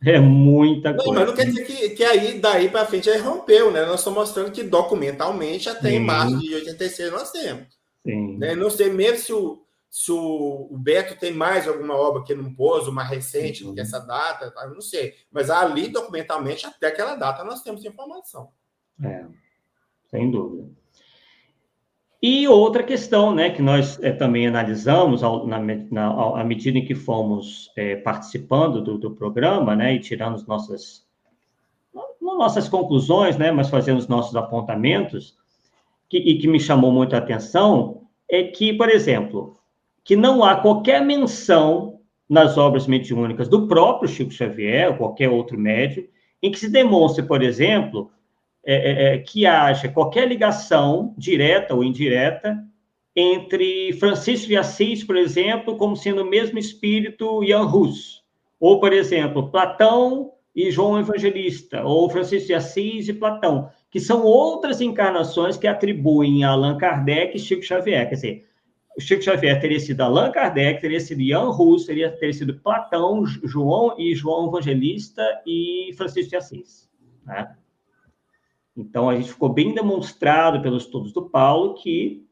é muita coisa. Mas não quer dizer que aí, daí para frente, aí rompeu, né? Nós estamos mostrando que documentalmente, até em março de 86, nós temos. Sim. Né? Não sei mesmo se o Beto tem mais alguma obra que não pôs, uma recente do que essa data, eu não sei. Mas ali, documentalmente, até aquela data, nós temos informação. Sem dúvida. E outra questão, né, que nós também analisamos à medida em que fomos participando do programa, né, e tirando nossas conclusões, né, mas fazendo os nossos apontamentos, e que me chamou muito a atenção, é que, por exemplo, que não há qualquer menção nas obras mediúnicas do próprio Chico Xavier, ou qualquer outro médium, em que se demonstre, por exemplo, que haja qualquer ligação, direta ou indireta, entre Francisco de Assis, por exemplo, como sendo o mesmo espírito Jan Hus, ou, por exemplo, Platão e João Evangelista, ou Francisco de Assis e Platão, que são outras encarnações que atribuem a Allan Kardec e Chico Xavier. Quer dizer, o Chico Xavier teria sido Allan Kardec, teria sido Jan Hus, teria sido Platão, João Evangelista e Francisco de Assis, né? Então, a gente ficou bem demonstrado pelos estudos do Paulo que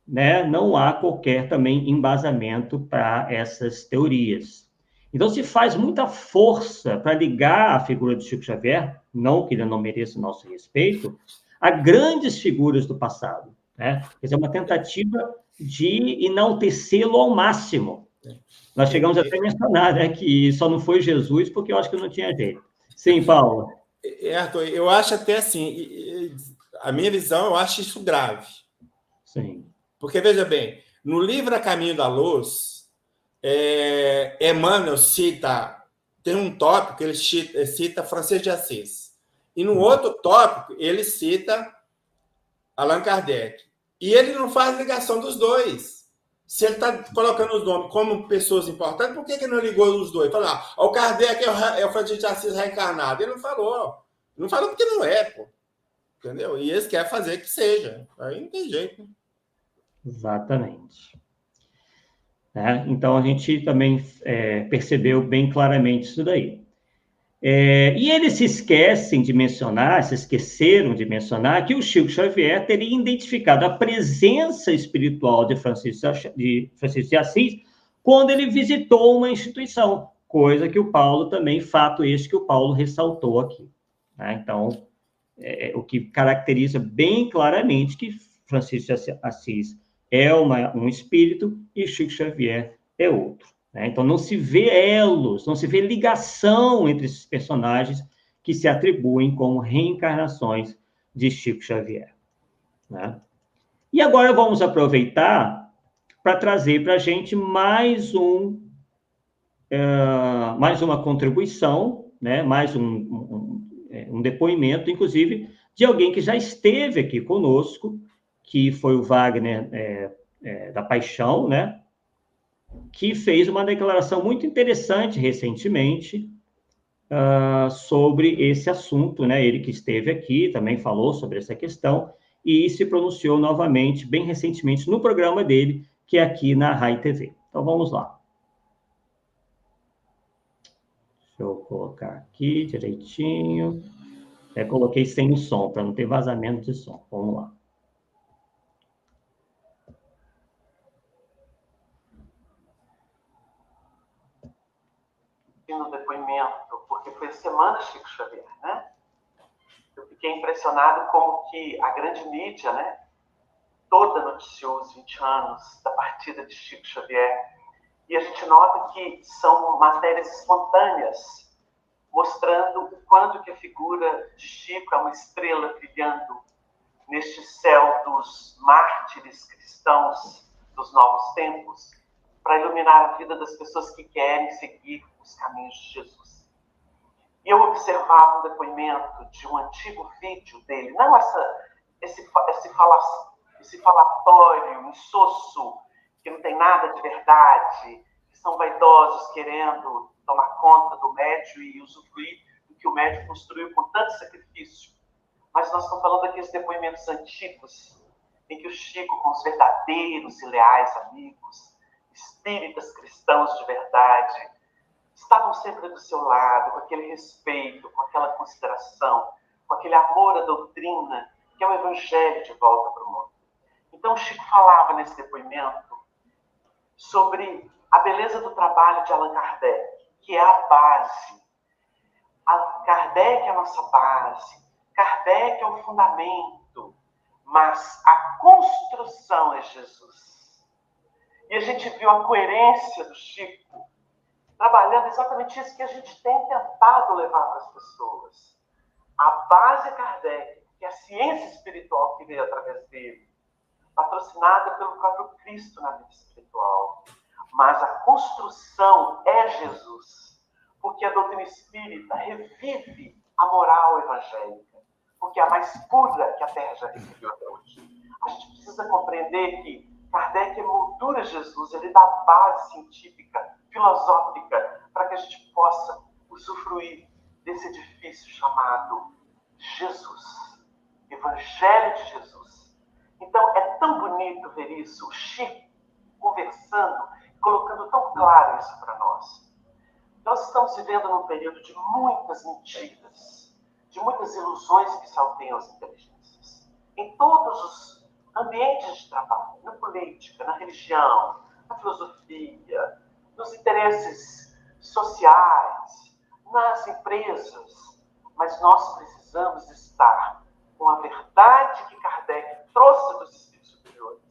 né, não há qualquer também embasamento para essas teorias. Então, se faz muita força para ligar a figura de Chico Xavier, não que ele não mereça o nosso respeito, a grandes figuras do passado, né? Quer dizer, uma tentativa de enaltecê-lo ao máximo. Nós chegamos até a mencionar, né, que só não foi Jesus porque eu acho que não tinha jeito. Sim, Paulo. Arthur, eu acho até assim, a minha visão, eu acho isso grave. Sim. Porque, veja bem, no livro A Caminho da Luz, Emmanuel tem um tópico, ele cita Francisco de Assis. E no outro tópico, ele cita Allan Kardec. E ele não faz ligação dos dois. Se ele está colocando os nomes como pessoas importantes, por que ele não ligou os dois? Falou, o Kardec é o Francisco de Assis reencarnado. Ele não falou. Não falou porque não é, pô. Entendeu? E eles querem fazer que seja. Aí não tem jeito. Exatamente. Então, a gente também percebeu bem claramente isso daí. E eles se esqueceram de mencionar que o Chico Xavier teria identificado a presença espiritual de Francisco de Assis quando ele visitou uma instituição, coisa que o Paulo também, fato este que o Paulo ressaltou aqui. Então, o que caracteriza bem claramente que Francisco de Assis é um espírito e Chico Xavier é outro. Então, não se vê elos, não se vê ligação entre esses personagens que se atribuem como reencarnações de Chico Xavier. E agora vamos aproveitar para trazer para a gente mais uma contribuição, mais um depoimento, inclusive, de alguém que já esteve aqui conosco, que foi o Wagner da Paixão, que fez uma declaração muito interessante recentemente sobre esse assunto, Ele que esteve aqui também falou sobre essa questão e se pronunciou novamente, bem recentemente, no programa dele, que é aqui na Rai TV. Então, vamos lá. Deixa eu colocar aqui direitinho. Coloquei sem o som, para não ter vazamento de som. Vamos lá. No depoimento, porque foi a semana Chico Xavier, Eu fiquei impressionado como que a grande mídia, toda noticiou os 20 anos da partida de Chico Xavier. E a gente nota que são matérias espontâneas, mostrando o quanto que a figura de Chico é uma estrela brilhando neste céu dos mártires cristãos dos novos tempos, para iluminar a vida das pessoas que querem seguir os caminhos de Jesus. E eu observava um depoimento de um antigo vídeo dele, não esse falatório insosso, que não tem nada de verdade, que são vaidosos querendo tomar conta do médium e usufruir do que o médium construiu com tanto sacrifício. Mas nós estamos falando daqueles depoimentos antigos, em que o Chico, com os verdadeiros e leais amigos, espíritas cristãos de verdade, estavam sempre do seu lado, com aquele respeito, com aquela consideração, com aquele amor à doutrina, que é o evangelho de volta para o mundo. Então, o Chico falava nesse depoimento sobre a beleza do trabalho de Allan Kardec, que é a base. Kardec é a nossa base, Kardec é o fundamento, mas a construção é Jesus. E a gente viu a coerência do Chico trabalhando exatamente isso que a gente tem tentado levar para as pessoas. A base é Kardec, que é a ciência espiritual que veio através dele, patrocinada pelo próprio Cristo na vida espiritual. Mas a construção é Jesus, porque a doutrina espírita revive a moral evangélica, porque é a mais pura que a Terra já recebeu até hoje. A gente precisa compreender que Kardec moldura Jesus, ele dá base científica, filosófica, para que a gente possa usufruir desse edifício chamado Jesus, Evangelho de Jesus. Então, é tão bonito ver isso, o Chico conversando, colocando tão claro isso para nós. Nós estamos vivendo num período de muitas mentiras, de muitas ilusões que salteiam as inteligências. Em todos ambientes de trabalho, na política, na religião, na filosofia, nos interesses sociais, nas empresas. Mas nós precisamos estar com a verdade que Kardec trouxe dos espíritos superiores.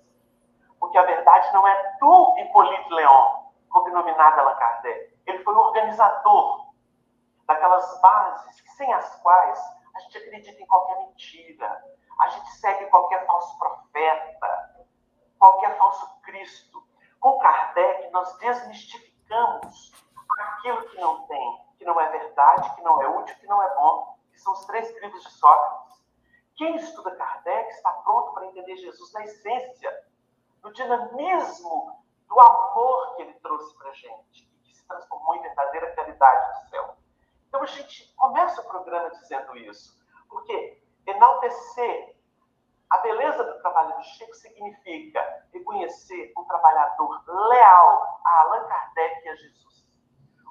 Porque a verdade não é do Hippolyte Léon, cognominado Allan Kardec. Ele foi o organizador daquelas bases sem as quais a gente acredita em qualquer mentira, a gente segue qualquer falso profeta, qualquer falso Cristo. Com Kardec, nós desmistificamos aquilo que não tem, que não é verdade, que não é útil, que não é bom, que são os 3 livros de Sócrates. Quem estuda Kardec está pronto para entender Jesus na essência, no dinamismo do amor que ele trouxe para a gente, e que se transformou em verdadeira caridade do céu. Então a gente começa o programa dizendo isso, porque enaltecer a beleza do trabalho do Chico significa reconhecer um trabalhador leal a Allan Kardec e a Jesus.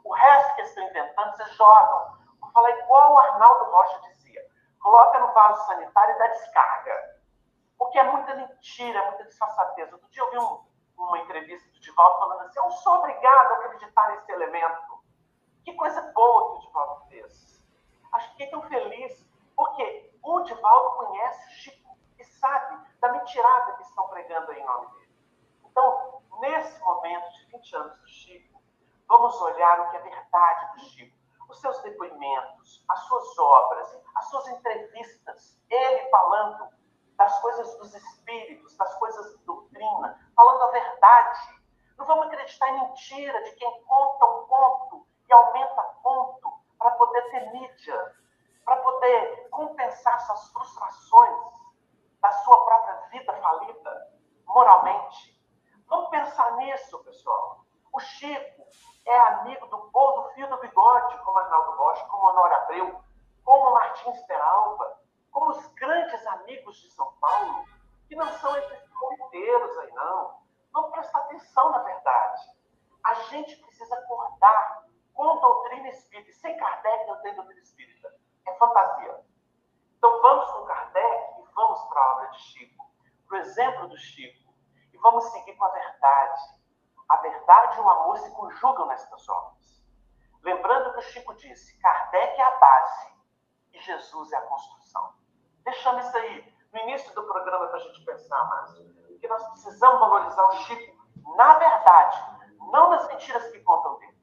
O resto que eles estão inventando, vocês jogam. Vou falar igual o Arnaldo Rocha dizia. Coloca no vaso sanitário e dá descarga. Porque é muita mentira, é muita disfarçatez. Outro dia eu vi uma entrevista do Divaldo falando assim, eu não sou obrigado a acreditar nesse elemento. Que coisa boa que o Divaldo fez. Acho que fiquei tão feliz, porque o Divaldo conhece o Chico e sabe da mentirada que estão pregando aí em nome dele. Então, nesse momento de 20 anos do Chico, vamos olhar o que é verdade do Chico, os seus depoimentos, as suas obras, as suas entrevistas, ele falando das coisas dos espíritos, das coisas de doutrina, falando a verdade. Não vamos acreditar em mentira de quem conta um conto e aumenta ponto para poder ter mídia, para poder compensar suas frustrações da sua própria vida falida, moralmente. Vamos pensar nisso, pessoal. O Chico é amigo do povo do fio do bigode, como Arnaldo Rocha, como Honório Abreu, como Martins Peralva, como os grandes amigos de São Paulo, que não são esses comiteiros aí, não. Vamos prestar atenção na verdade. A gente precisa acordar com a doutrina espírita. Sem Kardec não tem doutrina espírita. É fantasia. Então vamos com Kardec e vamos para a obra de Chico, para o exemplo do Chico, e vamos seguir com a verdade. A verdade e o amor se conjugam nestas obras. Lembrando que o Chico disse, Kardec é a base e Jesus é a construção. Deixamos isso aí no início do programa para a gente pensar mais. Que nós precisamos valorizar o Chico na verdade, não nas mentiras que contam dele.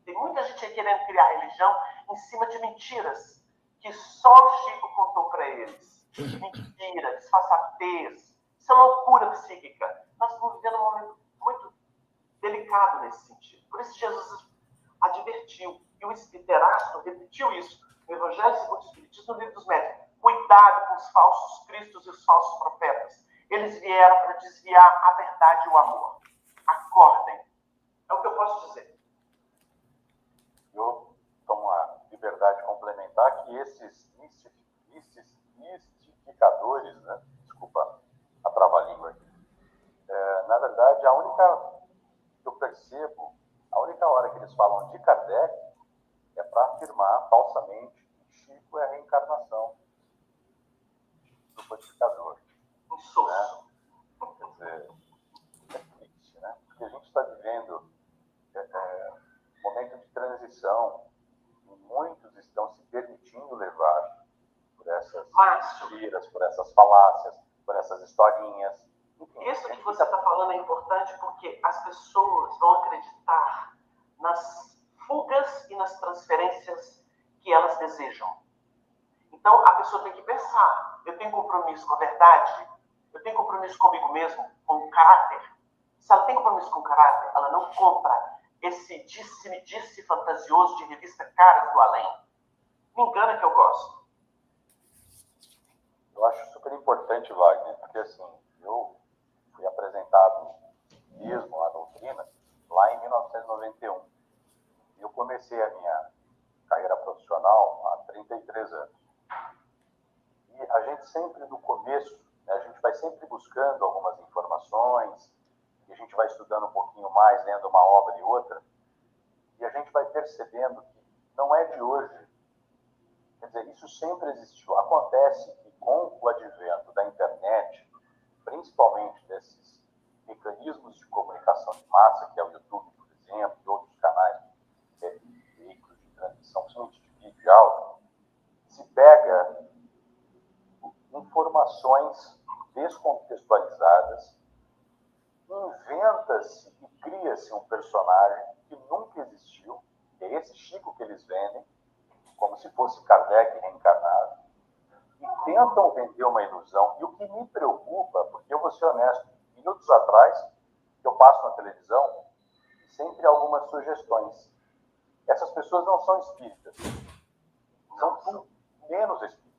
Tem muita gente aí querendo criar religião em cima de mentiras que só o Chico contou para eles. Mentira, disfarçatez, isso é loucura psíquica. Nós estamos vivendo um momento muito delicado nesse sentido. Por isso Jesus advertiu, e o Espírito repetiu isso no Evangelho segundo o Espiritismo, no Livro dos Médiuns. Cuidado com os falsos cristos e os falsos profetas. Eles vieram para desviar a verdade e o amor. Acordem. É o que eu posso dizer. Eu tomo a liberdade de complementar que esses mistificadores, né? Desculpa a trava-língua aqui. Na verdade, a única que eu percebo, a única hora que eles falam de Kardec é para afirmar falsamente que Chico é a reencarnação do codificador. Né? Quer dizer, é triste, né? Porque a gente está vivendo um momento de transição e muitos estão se permitindo levar por essas mentiras, por essas falácias, por essas historinhas. Enfim, isso que você está falando é importante porque as pessoas vão acreditar nas fugas e nas transferências que elas desejam. Então, a pessoa tem que pensar, eu tenho compromisso com a verdade, eu tenho compromisso comigo mesmo, com o caráter. Se ela tem compromisso com o caráter, ela não compra esse disse-me-disse fantasioso de revista Caras do Além. Me engana que eu gosto. Eu acho super importante, Wagner, porque assim, eu fui apresentado mesmo a doutrina lá em 1991. Eu comecei a minha carreira profissional há 33 anos. E a gente sempre, no começo, né, a gente vai sempre buscando algumas informações, e a gente vai estudando um pouquinho mais, lendo uma obra e outra, e a gente vai percebendo que não é de hoje. Quer dizer, isso sempre existiu. Acontece que com o advento da internet, principalmente desses mecanismos de comunicação de massa, que é o YouTube, por exemplo, e outros canais, veículos de transmissão, principalmente de vídeo e áudio, se pega informações descontextualizadas, inventa-se e cria-se um personagem que nunca existiu, que é esse Chico que eles vendem, como se fosse Kardec reencarnado, e tentam vender uma ilusão. E o que me preocupa, porque eu vou ser honesto, minutos atrás, que eu passo na televisão, sempre algumas sugestões. Essas pessoas não são espíritas, são tudo menos espíritas.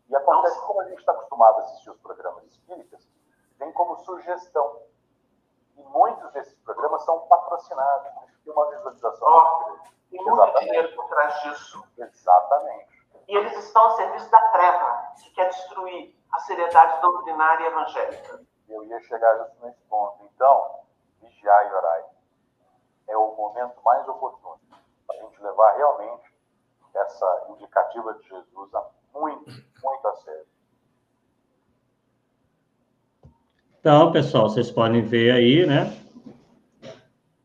E acontece que, como a gente está acostumado a assistir os programas espíritas, vem como sugestão. E muitos desses programas são patrocinados. Tem uma visualização. Tem muito dinheiro por trás disso. Exatamente. E eles estão a serviço da treva, que quer destruir a seriedade doutrinária e evangélica. Eu ia chegar justo nesse ponto. Então, vigiar e orar é o momento mais oportuno para a gente levar realmente essa indicativa de Jesus a muito, muito a sério. Então, pessoal, vocês podem ver aí, né?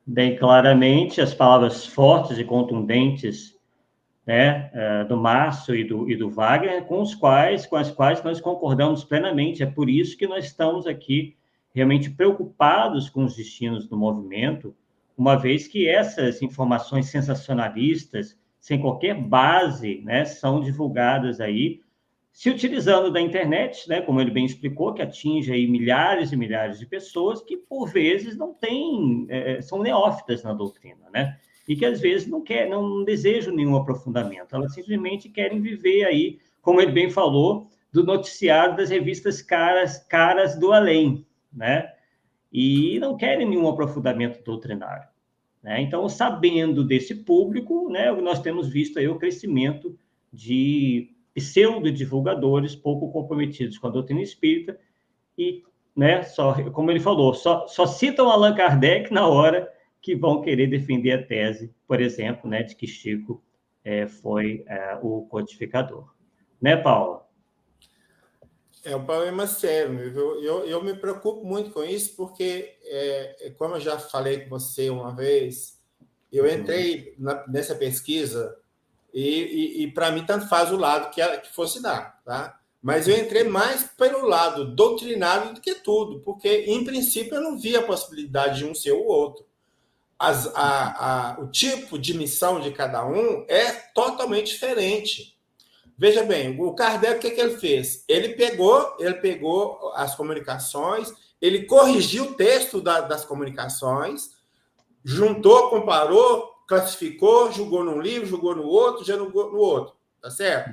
Bem claramente as palavras fortes e contundentes, né, do Márcio e do Wagner, com as quais nós concordamos plenamente. É por isso que nós estamos aqui realmente preocupados com os destinos do movimento, uma vez que essas informações sensacionalistas, sem qualquer base, né, são divulgadas aí, se utilizando da internet, né, como ele bem explicou, que atinge aí milhares e milhares de pessoas que, por vezes, não têm, são neófitas na doutrina, né? E que, às vezes, não desejam nenhum aprofundamento. Elas simplesmente querem viver aí, como ele bem falou, do noticiário das revistas caras do além, né? E não querem nenhum aprofundamento doutrinário, né? Então, sabendo desse público, né, nós temos visto aí o crescimento de pseudo-divulgadores pouco comprometidos com a doutrina espírita e, né, como ele falou, só citam Allan Kardec na hora que vão querer defender a tese, por exemplo, né, de que Chico foi o codificador. Né, Paula? É um problema sério. Eu me preocupo muito com isso, porque, como eu já falei com você uma vez, eu entrei nessa pesquisa e para mim, tanto faz o lado que fosse dar, tá? Mas eu entrei mais pelo lado doutrinário do que tudo, porque, em princípio, eu não via a possibilidade de um ser o outro. O tipo de missão de cada um é totalmente diferente. Veja bem, o Kardec, o que ele fez? Ele pegou as comunicações, ele corrigiu o texto das comunicações, juntou, comparou, classificou, julgou num livro, julgou no outro, já julgou no outro, tá certo?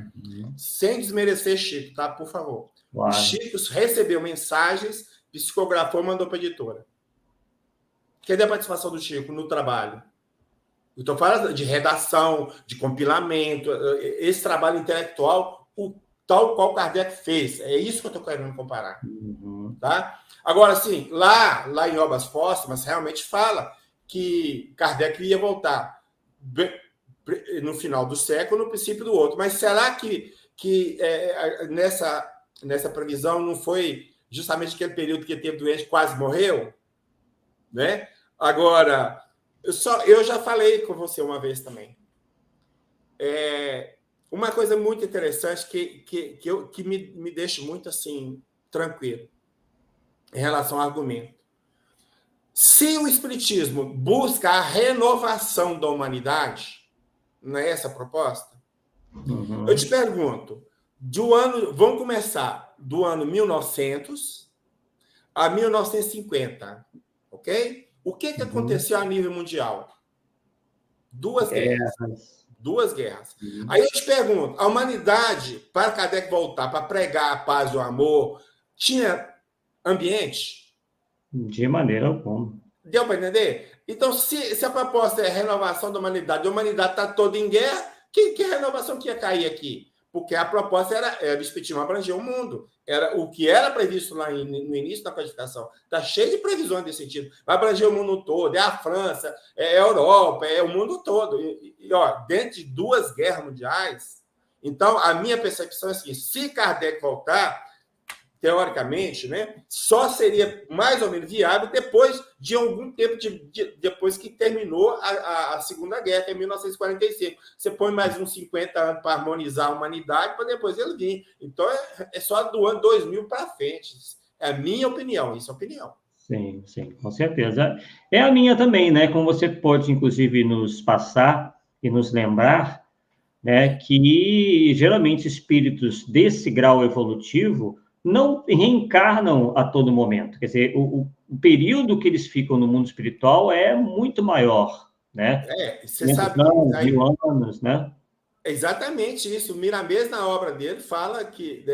Sem desmerecer Chico, tá? Por favor. Claro. O Chico recebeu mensagens, psicografou, mandou para a editora. Cadê a participação do Chico no trabalho? Eu estou falando de redação, de compilamento, esse trabalho intelectual, tal qual Kardec fez. É isso que eu estou querendo comparar. Tá? Agora, assim, lá em Obras Póstumas, realmente fala que Kardec ia voltar no final do século, no princípio do outro. Mas será que nessa previsão não foi justamente aquele período que ele teve doente, quase morreu? Né? Agora, eu já falei com você uma vez também. Uma coisa muito interessante que me deixa muito assim tranquilo em relação ao argumento. Se o Espiritismo busca a renovação da humanidade, não é essa a proposta? Eu te pergunto, vamos começar do ano 1900 a 1950, ok? O que aconteceu a nível mundial? Duas guerras. Aí eu te pergunto, a humanidade, para Kardec voltar, para pregar a paz e o amor, tinha ambiente? De maneira alguma. Deu para entender? Então, se a proposta é a renovação da humanidade, a humanidade está toda em guerra, que renovação que ia cair aqui? Porque a proposta era o Espiritismo abranger o mundo. Era o que era previsto lá no início da codificação. Está cheio de previsões nesse sentido. Vai abranger o mundo todo. É a França, é a Europa, é o mundo todo. Dentro de 2 guerras mundiais. Então, a minha percepção é assim, se Kardec voltar, teoricamente, né, só seria mais ou menos viável depois de algum tempo, depois que terminou a Segunda Guerra, em 1945. Você põe mais uns 50 anos para harmonizar a humanidade, para depois ele vir. Então, é só do ano 2000 para frente. É a minha opinião, isso é opinião. Sim, sim, com certeza. É a minha também, né? Como você pode, inclusive, nos passar e nos lembrar, né, que geralmente espíritos desse grau evolutivo não reencarnam a todo momento. Quer dizer, o período que eles ficam no mundo espiritual é muito maior, né? Você sabe anos, que... 1000 anos, né? É exatamente isso. O Miramês, na obra dele, fala que,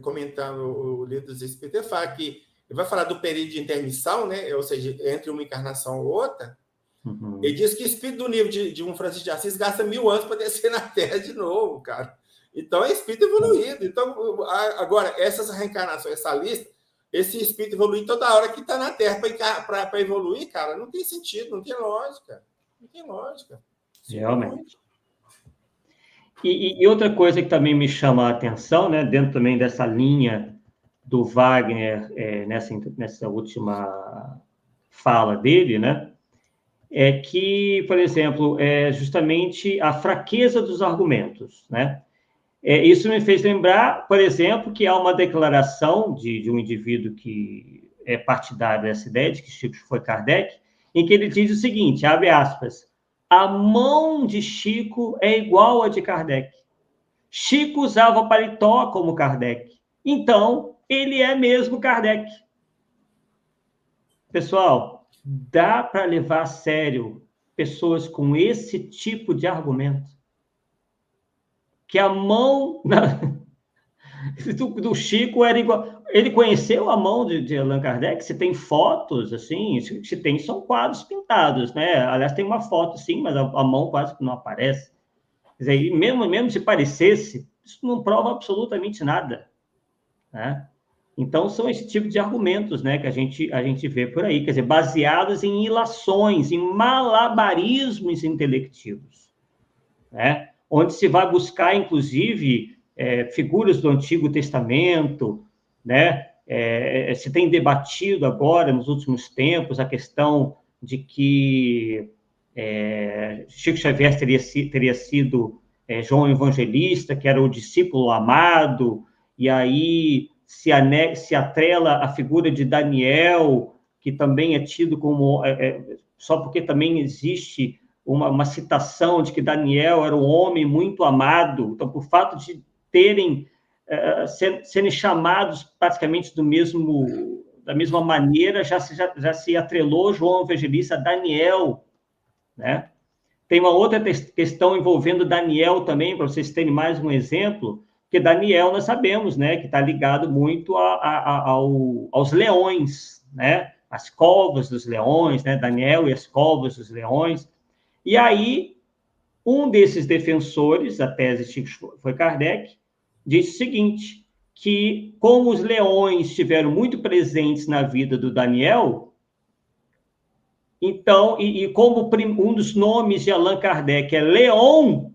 comentando o livro dos Espíritos, ele fala que ele vai falar do período de intermissão, né? Ou seja, entre uma encarnação ou outra. Uhum. Ele diz que o espírito do nível de um Francisco de Assis gasta 1000 anos para descer na Terra de novo, cara. Então, é espírito evoluído. Então, agora, essas reencarnações, essa lista, esse espírito evoluído toda hora que está na Terra para evoluir, cara, não tem sentido, não tem lógica. Não tem lógica. Realmente. E outra coisa que também me chama a atenção, né, dentro também dessa linha do Wagner, nessa última fala dele, né, é que, por exemplo, é justamente a fraqueza dos argumentos, né? Isso me fez lembrar, por exemplo, que há uma declaração de um indivíduo que é partidário dessa ideia, de que Chico foi Kardec, em que ele diz o seguinte, abre aspas, a mão de Chico é igual a de Kardec. Chico usava paletó como Kardec. Então, ele é mesmo Kardec. Pessoal, dá para levar a sério pessoas com esse tipo de argumento? Que a mão do Chico era igual... Ele conheceu a mão de Allan Kardec? Se tem fotos, assim, se tem, são quadros pintados, né? Aliás, tem uma foto, sim, mas a mão quase que não aparece. Quer dizer, mesmo se parecesse, isso não prova absolutamente nada, né? Então, são esse tipo de argumentos, né, que a gente vê por aí, quer dizer, baseados em ilações, em malabarismos intelectivos, né? Onde se vai buscar, inclusive, figuras do Antigo Testamento, né? Se tem debatido agora, nos últimos tempos, a questão de que Chico Xavier teria sido João Evangelista, que era o discípulo amado, e aí se atrela a figura de Daniel, que também é tido como... só porque também existe uma citação de que Daniel era um homem muito amado, então, por fato de terem serem chamados praticamente da mesma maneira, já se atrelou João Evangelista a Daniel, né? Tem uma outra questão envolvendo Daniel também, para vocês terem mais um exemplo, porque Daniel, nós sabemos, né, que está ligado muito aos leões, né? As covas dos leões, né? Daniel e as covas dos leões. E aí, um desses defensores da tese de Chico foi Kardec, disse o seguinte, que como os leões estiveram muito presentes na vida do Daniel, então, e como um dos nomes de Allan Kardec é Léon,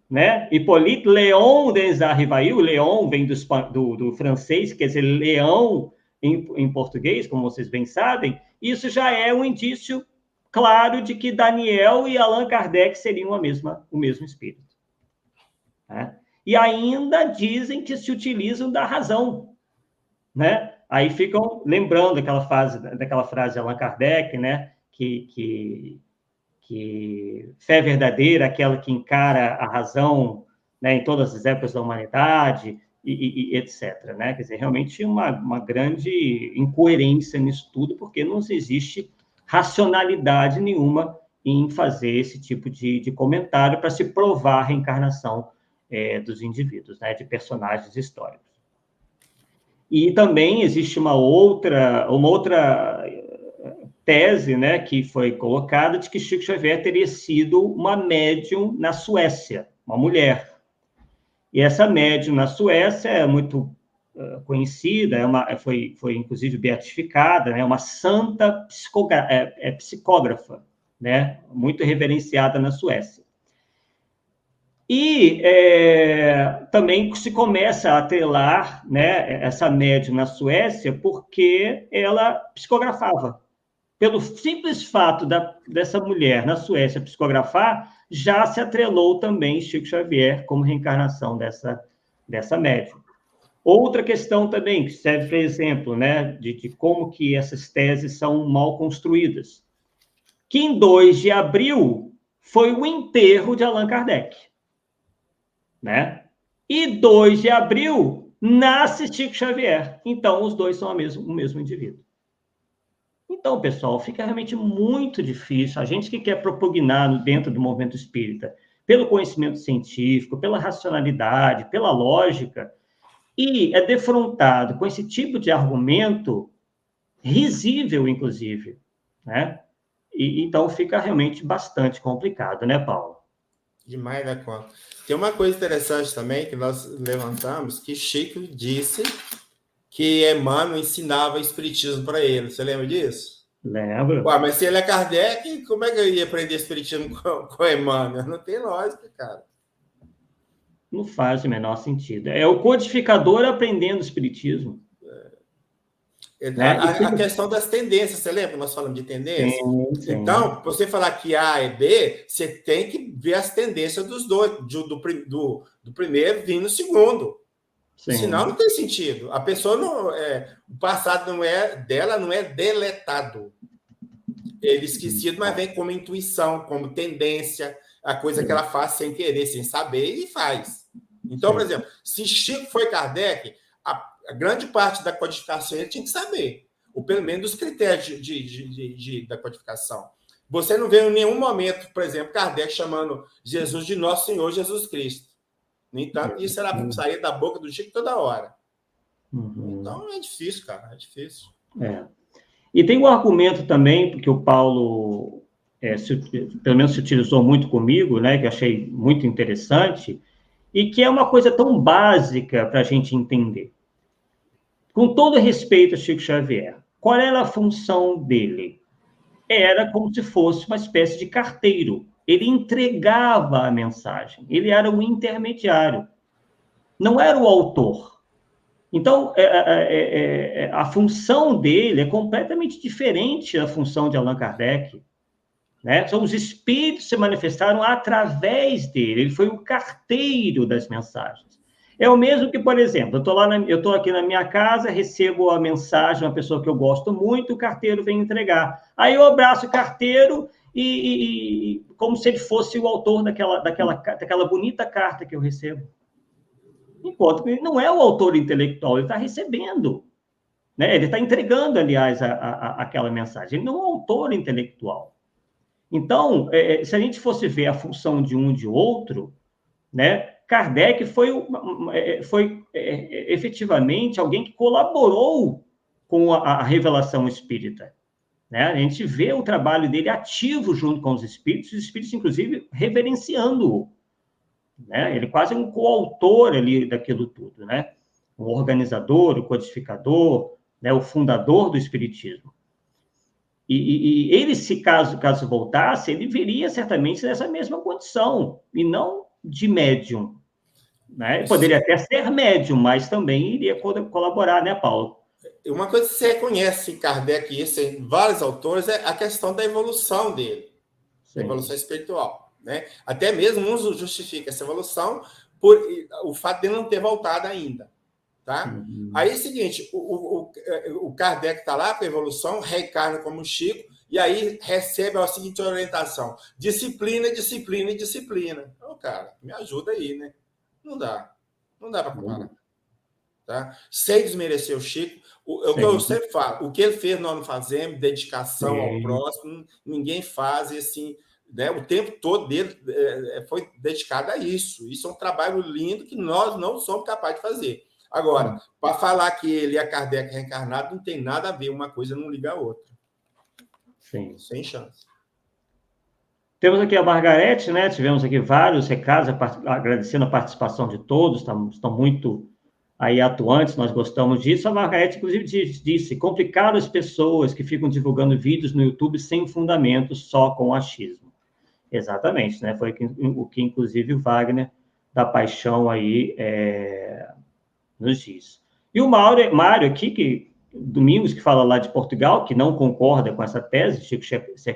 né? Hippolyte Léon des Rivail, Léon vem do francês, quer dizer, leão em português, como vocês bem sabem, isso já é um indício claro de que Daniel e Allan Kardec seriam o mesmo espírito, né? E ainda dizem que se utilizam da razão, né? Aí ficam lembrando daquela frase de Allan Kardec, né? Que fé verdadeira, aquela que encara a razão, né, em todas as épocas da humanidade, e etc. Né? Quer dizer, realmente uma grande incoerência nisso tudo, porque não existe racionalidade nenhuma em fazer esse tipo de comentário para se provar a reencarnação dos indivíduos, né, de personagens históricos. E também existe uma outra tese, né, que foi colocada de que Chico Xavier teria sido uma médium na Suécia, uma mulher. E essa médium na Suécia é muito conhecida, foi inclusive beatificada, né, uma santa psicógrafa, né, muito reverenciada na Suécia. E também se começa a atrelar, né, essa médium na Suécia porque ela psicografava. Pelo simples fato dessa mulher na Suécia psicografar, já se atrelou também Chico Xavier como reencarnação dessa médium. Outra questão também, que serve para exemplo, né, de como que essas teses são mal construídas, que em 2 de abril foi o enterro de Allan Kardec, né? E 2 de abril nasce Chico Xavier. Então, os dois são o mesmo indivíduo. Então, pessoal, fica realmente muito difícil. A gente que quer propugnar dentro do movimento espírita, pelo conhecimento científico, pela racionalidade, pela lógica, e é defrontado com esse tipo de argumento, risível, inclusive, né? Então, fica realmente bastante complicado, né, Paulo? Demais da conta. Tem uma coisa interessante também que nós levantamos, que Chico disse que Emmanuel ensinava espiritismo para ele. Você lembra disso? Lembro. Ué, mas se ele é Kardec, como é que eu ia aprender espiritismo com Emmanuel? Não tem lógica, cara. Não faz o menor sentido. É o codificador aprendendo espiritismo. Né? A questão das tendências, você lembra que nós falamos de tendência? Sim. Então, você falar que A é B, você tem que ver as tendências dos dois, do primeiro vindo no segundo. Sim. Senão não tem sentido. A pessoa não o passado dela não é deletado. Ele esquecido, mas vem como intuição, como tendência, a coisa que ela faz sem querer, sem saber, e faz. Então, por exemplo, se Chico foi Kardec, a grande parte da codificação ele tinha que saber, ou pelo menos os critérios da codificação. Você não vê em nenhum momento, por exemplo, Kardec chamando Jesus de Nosso Senhor Jesus Cristo. No entanto, isso era sair da boca do Chico toda hora. Então, é difícil, cara, é difícil. E tem um argumento também, porque o Paulo, pelo menos se utilizou muito comigo, né, que eu achei muito interessante, e que é uma coisa tão básica para a gente entender. Com todo respeito a Chico Xavier, qual era a função dele? Era como se fosse uma espécie de carteiro. Ele entregava a mensagem, ele era o intermediário, não era o autor. Então, a função dele é completamente diferente da função de Allan Kardec. Né? Então, os espíritos se manifestaram através dele, ele foi o carteiro das mensagens. É o mesmo que, por exemplo, eu estou aqui na minha casa, recebo a mensagem de uma pessoa que eu gosto muito, o carteiro vem entregar. Aí eu abraço o carteiro e como se ele fosse o autor daquela bonita carta que eu recebo. Enquanto que ele não é o autor intelectual, ele está recebendo. Né? Ele está entregando, aliás, aquela mensagem. Ele não é um autor intelectual. Então, se a gente fosse ver a função de um e de outro, né, Kardec foi efetivamente alguém que colaborou com a revelação espírita. Né? A gente vê o trabalho dele ativo junto com os espíritos, inclusive, reverenciando-o. Né? Ele quase é um coautor ali daquilo tudo, né? O organizador, o codificador, né? O fundador do espiritismo. E ele, se caso voltasse, ele viria certamente nessa mesma condição, e não de médium. Né? Ele poderia até ser médium, mas também iria colaborar, né, Paulo? Uma coisa que você reconhece em Kardec, isso em vários autores, é a questão da evolução dele, da evolução espiritual. Né? Até mesmo uns justificam essa evolução por o fato de ele não ter voltado ainda. Tá? Aí é o seguinte, o Kardec está lá com a evolução, reencarna como Chico, e aí recebe a seguinte orientação: disciplina, disciplina e disciplina. Então, cara, me ajuda aí, né? Não dá para comparar. Tá? Sem desmerecer o Chico, o que eu sempre falo, o que ele fez nós não fazemos, dedicação ao próximo, ninguém faz, e assim, né, o tempo todo dele foi dedicado a isso. Isso é um trabalho lindo que nós não somos capazes de fazer. Agora, para falar que ele é Kardec reencarnado, não tem nada a ver, uma coisa não liga a outra. Sim. Sem chance. Temos aqui a Margarete, né? Tivemos aqui vários recados, agradecendo a participação de todos, estão muito aí atuantes, nós gostamos disso. A Margarete, inclusive, disse: complicado as pessoas que ficam divulgando vídeos no YouTube sem fundamento, só com achismo. Exatamente, né? Foi o que, inclusive, o Wagner da Paixão aí nos diz. E o Mário aqui, Domingos, que fala lá de Portugal, que não concorda com essa tese, Chico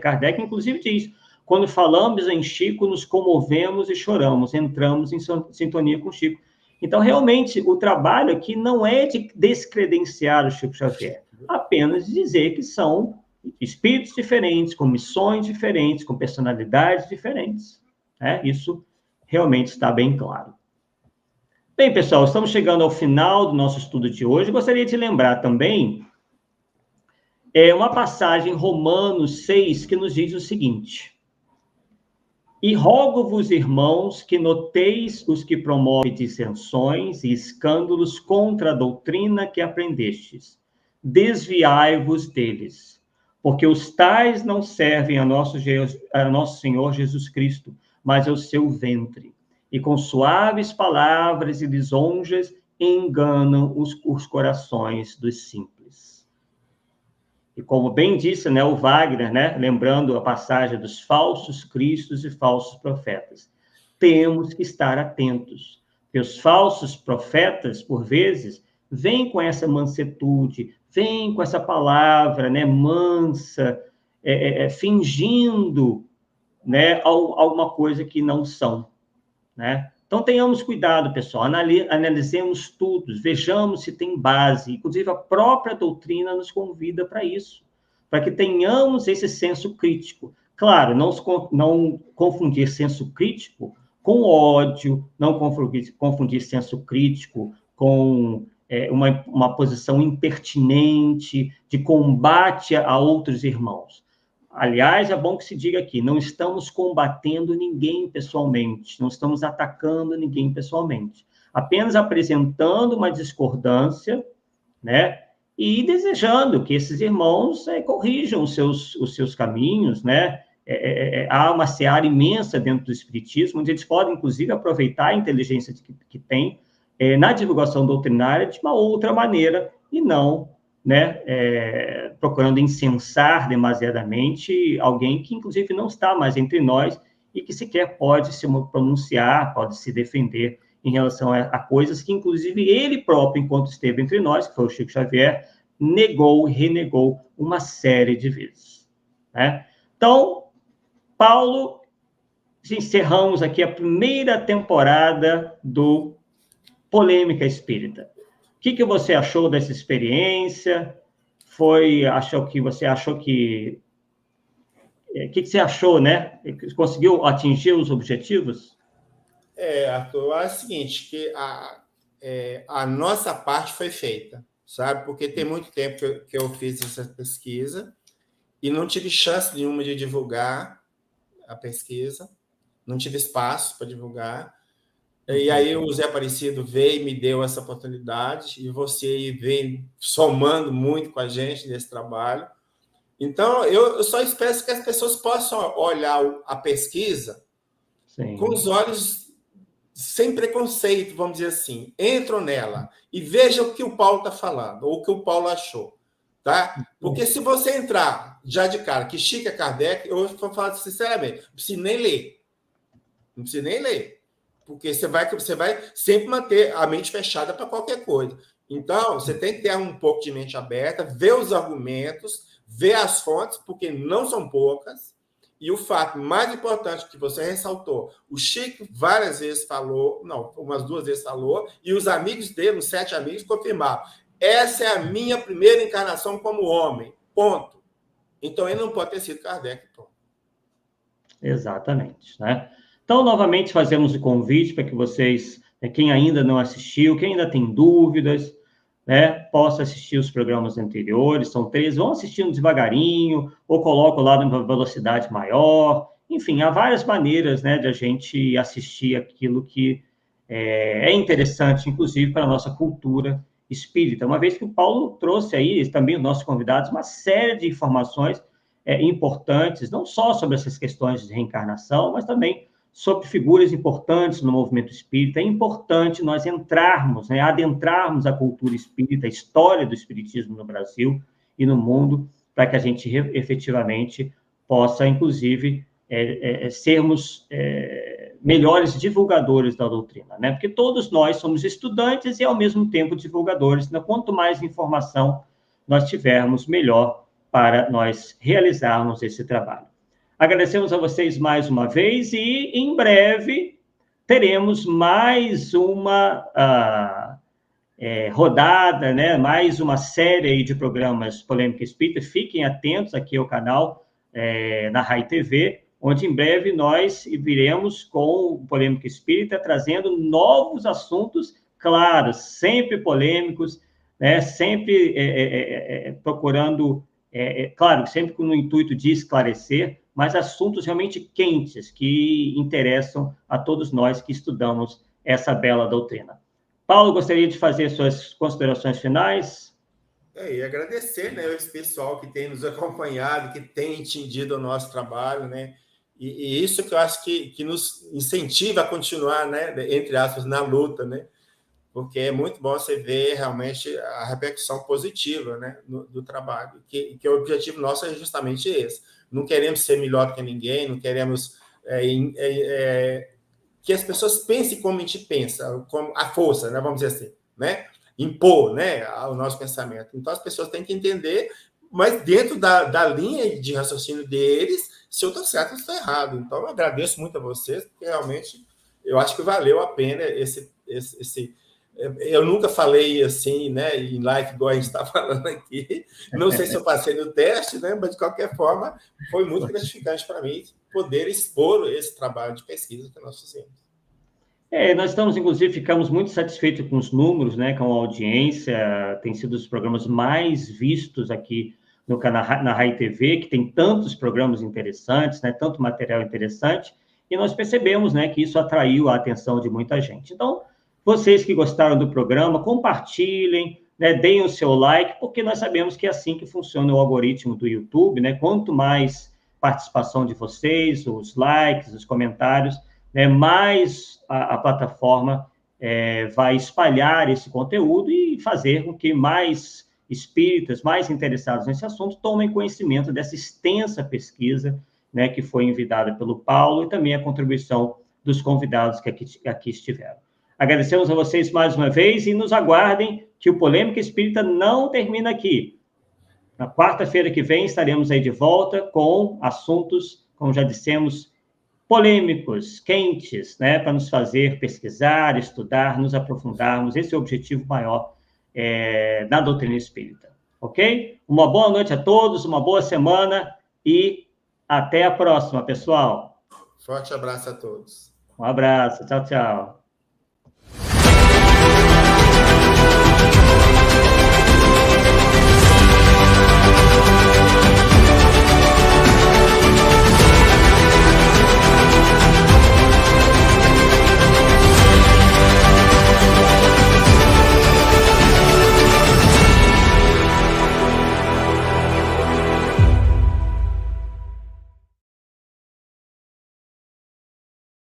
Kardec, inclusive diz: quando falamos em Chico, nos comovemos e choramos, entramos em sintonia com Chico. Então, realmente, o trabalho aqui não é de descredenciar o Chico Xavier, apenas de dizer que são espíritos diferentes, com missões diferentes, com personalidades diferentes. Né? Isso realmente está bem claro. Bem, pessoal, estamos chegando ao final do nosso estudo de hoje. Gostaria de lembrar também uma passagem em Romanos 6, que nos diz o seguinte: e rogo-vos, irmãos, que noteis os que promovem dissensões e escândalos contra a doutrina que aprendestes. Desviai-vos deles, porque os tais não servem a nosso Senhor Jesus Cristo, mas ao seu ventre. E com suaves palavras e lisonjas enganam os corações dos simples. E como bem disse, né, o Wagner, né, lembrando a passagem dos falsos cristos e falsos profetas, temos que estar atentos, porque os falsos profetas, por vezes, vêm com essa mansetude, vêm com essa palavra, né, mansa, fingindo, né, alguma coisa que não são. Né? Então, tenhamos cuidado, pessoal, analisemos tudo, vejamos se tem base, inclusive a própria doutrina nos convida para isso, para que tenhamos esse senso crítico. Claro, não confundir senso crítico com ódio, não confundir senso crítico com uma posição impertinente de combate a outros irmãos. Aliás, é bom que se diga aqui, não estamos combatendo ninguém pessoalmente, não estamos atacando ninguém pessoalmente, apenas apresentando uma discordância, né, e desejando que esses irmãos corrijam os seus caminhos, né, há uma seara imensa dentro do Espiritismo, onde eles podem, inclusive, aproveitar a inteligência que tem na divulgação doutrinária de uma outra maneira, e não, né, procurando incensar demasiadamente alguém que, inclusive, não está mais entre nós e que sequer pode se pronunciar, pode se defender em relação a coisas que, inclusive, ele próprio, enquanto esteve entre nós, que foi o Chico Xavier, negou e renegou uma série de vezes. Né? Então, Paulo, encerramos aqui a primeira temporada do Polêmica Espírita. O que você achou dessa experiência? O que você achou, né? Conseguiu atingir os objetivos? Arthur, eu acho o seguinte, que a nossa parte foi feita, sabe? Porque tem muito tempo que eu fiz essa pesquisa e não tive chance nenhuma de divulgar a pesquisa, não tive espaço para divulgar. E aí o Zé Aparecido veio e me deu essa oportunidade, e você vem somando muito com a gente nesse trabalho. Então, eu só espero que as pessoas possam olhar a pesquisa Sim. com os olhos sem preconceito, vamos dizer assim. Entram nela e vejam o que o Paulo está falando, ou o que o Paulo achou. Tá? Porque se você entrar já de cara que Chico é Kardec, eu vou falar sinceramente, não precisa nem ler. Não precisa nem ler. Porque você vai sempre manter a mente fechada para qualquer coisa. Então, você tem que ter um pouco de mente aberta, ver os argumentos, ver as fontes, porque não são poucas. E o fato mais importante que você ressaltou, o Chico várias vezes falou, não, umas 2 vezes falou, e os amigos dele, os 7 amigos, confirmaram. Essa é a minha primeira encarnação como homem. Ponto. Então, ele não pode ter sido Kardec. Ponto. Exatamente, né? Então, novamente, fazemos o convite para que vocês, quem ainda não assistiu, quem ainda tem dúvidas, né, possa assistir os programas anteriores, são 3, vão assistindo devagarinho, ou colocam lá numa velocidade maior, enfim, há várias maneiras, né, de a gente assistir aquilo que é interessante, inclusive, para a nossa cultura espírita, uma vez que o Paulo trouxe aí, também os nossos convidados, uma série de informações importantes, não só sobre essas questões de reencarnação, mas também sobre figuras importantes no movimento espírita. É importante nós entrarmos, né, adentrarmos a cultura espírita, a história do espiritismo no Brasil e no mundo, para que a gente efetivamente possa, inclusive, sermos melhores divulgadores da doutrina, né? Porque todos nós somos estudantes e, ao mesmo tempo, divulgadores. Né? Quanto mais informação nós tivermos, melhor para nós realizarmos esse trabalho. Agradecemos a vocês mais uma vez e, em breve, teremos mais uma rodada, né? Mais uma série aí de programas Polêmica Espírita. Fiquem atentos aqui ao canal na Rai TV, onde em breve nós viremos com o Polêmica Espírita trazendo novos assuntos, claro, sempre polêmicos, né? Sempre procurando, claro, sempre com o intuito de esclarecer, mas assuntos realmente quentes que interessam a todos nós que estudamos essa bela doutrina. Paulo, gostaria de fazer suas considerações finais? E agradecer, né, esse pessoal que tem nos acompanhado, que tem entendido o nosso trabalho, né? E isso que eu acho que nos incentiva a continuar, né, entre aspas, na luta, né? Porque é muito bom você ver realmente a repercussão positiva, né, do trabalho, que o objetivo nosso é justamente esse. Não queremos ser melhor que ninguém, não queremos que as pessoas pensem como a gente pensa, como a força, né, vamos dizer assim, né? Impor, né, o nosso pensamento. Então, as pessoas têm que entender, mas dentro da linha de raciocínio deles, se eu estou certo ou estou errado. Então, eu agradeço muito a vocês, porque realmente eu acho que valeu a pena esse eu nunca falei assim, né, em live, igual a gente está falando aqui. Não sei se eu passei no teste, né, mas, de qualquer forma, foi muito gratificante para mim poder expor esse trabalho de pesquisa que nós fizemos. Nós estamos, inclusive, ficamos muito satisfeitos com os números, né, com a audiência, tem sido os programas mais vistos aqui no canal, na Rai TV, que tem tantos programas interessantes, né, tanto material interessante, e nós percebemos, né, que isso atraiu a atenção de muita gente. Então, vocês que gostaram do programa, compartilhem, né, deem o seu like, porque nós sabemos que é assim que funciona o algoritmo do YouTube, né, quanto mais participação de vocês, os likes, os comentários, né, mais a plataforma vai espalhar esse conteúdo e fazer com que mais espíritas, mais interessados nesse assunto, tomem conhecimento dessa extensa pesquisa, né, que foi enviada pelo Paulo e também a contribuição dos convidados que aqui estiveram. Agradecemos a vocês mais uma vez e nos aguardem que o Polêmica Espírita não termina aqui. Na quarta-feira que vem estaremos aí de volta com assuntos, como já dissemos, polêmicos, quentes, né, para nos fazer pesquisar, estudar, nos aprofundarmos. Esse é o objetivo maior na doutrina espírita, ok? Uma boa noite a todos, uma boa semana e até a próxima, pessoal. Forte abraço a todos. Um abraço, tchau, tchau.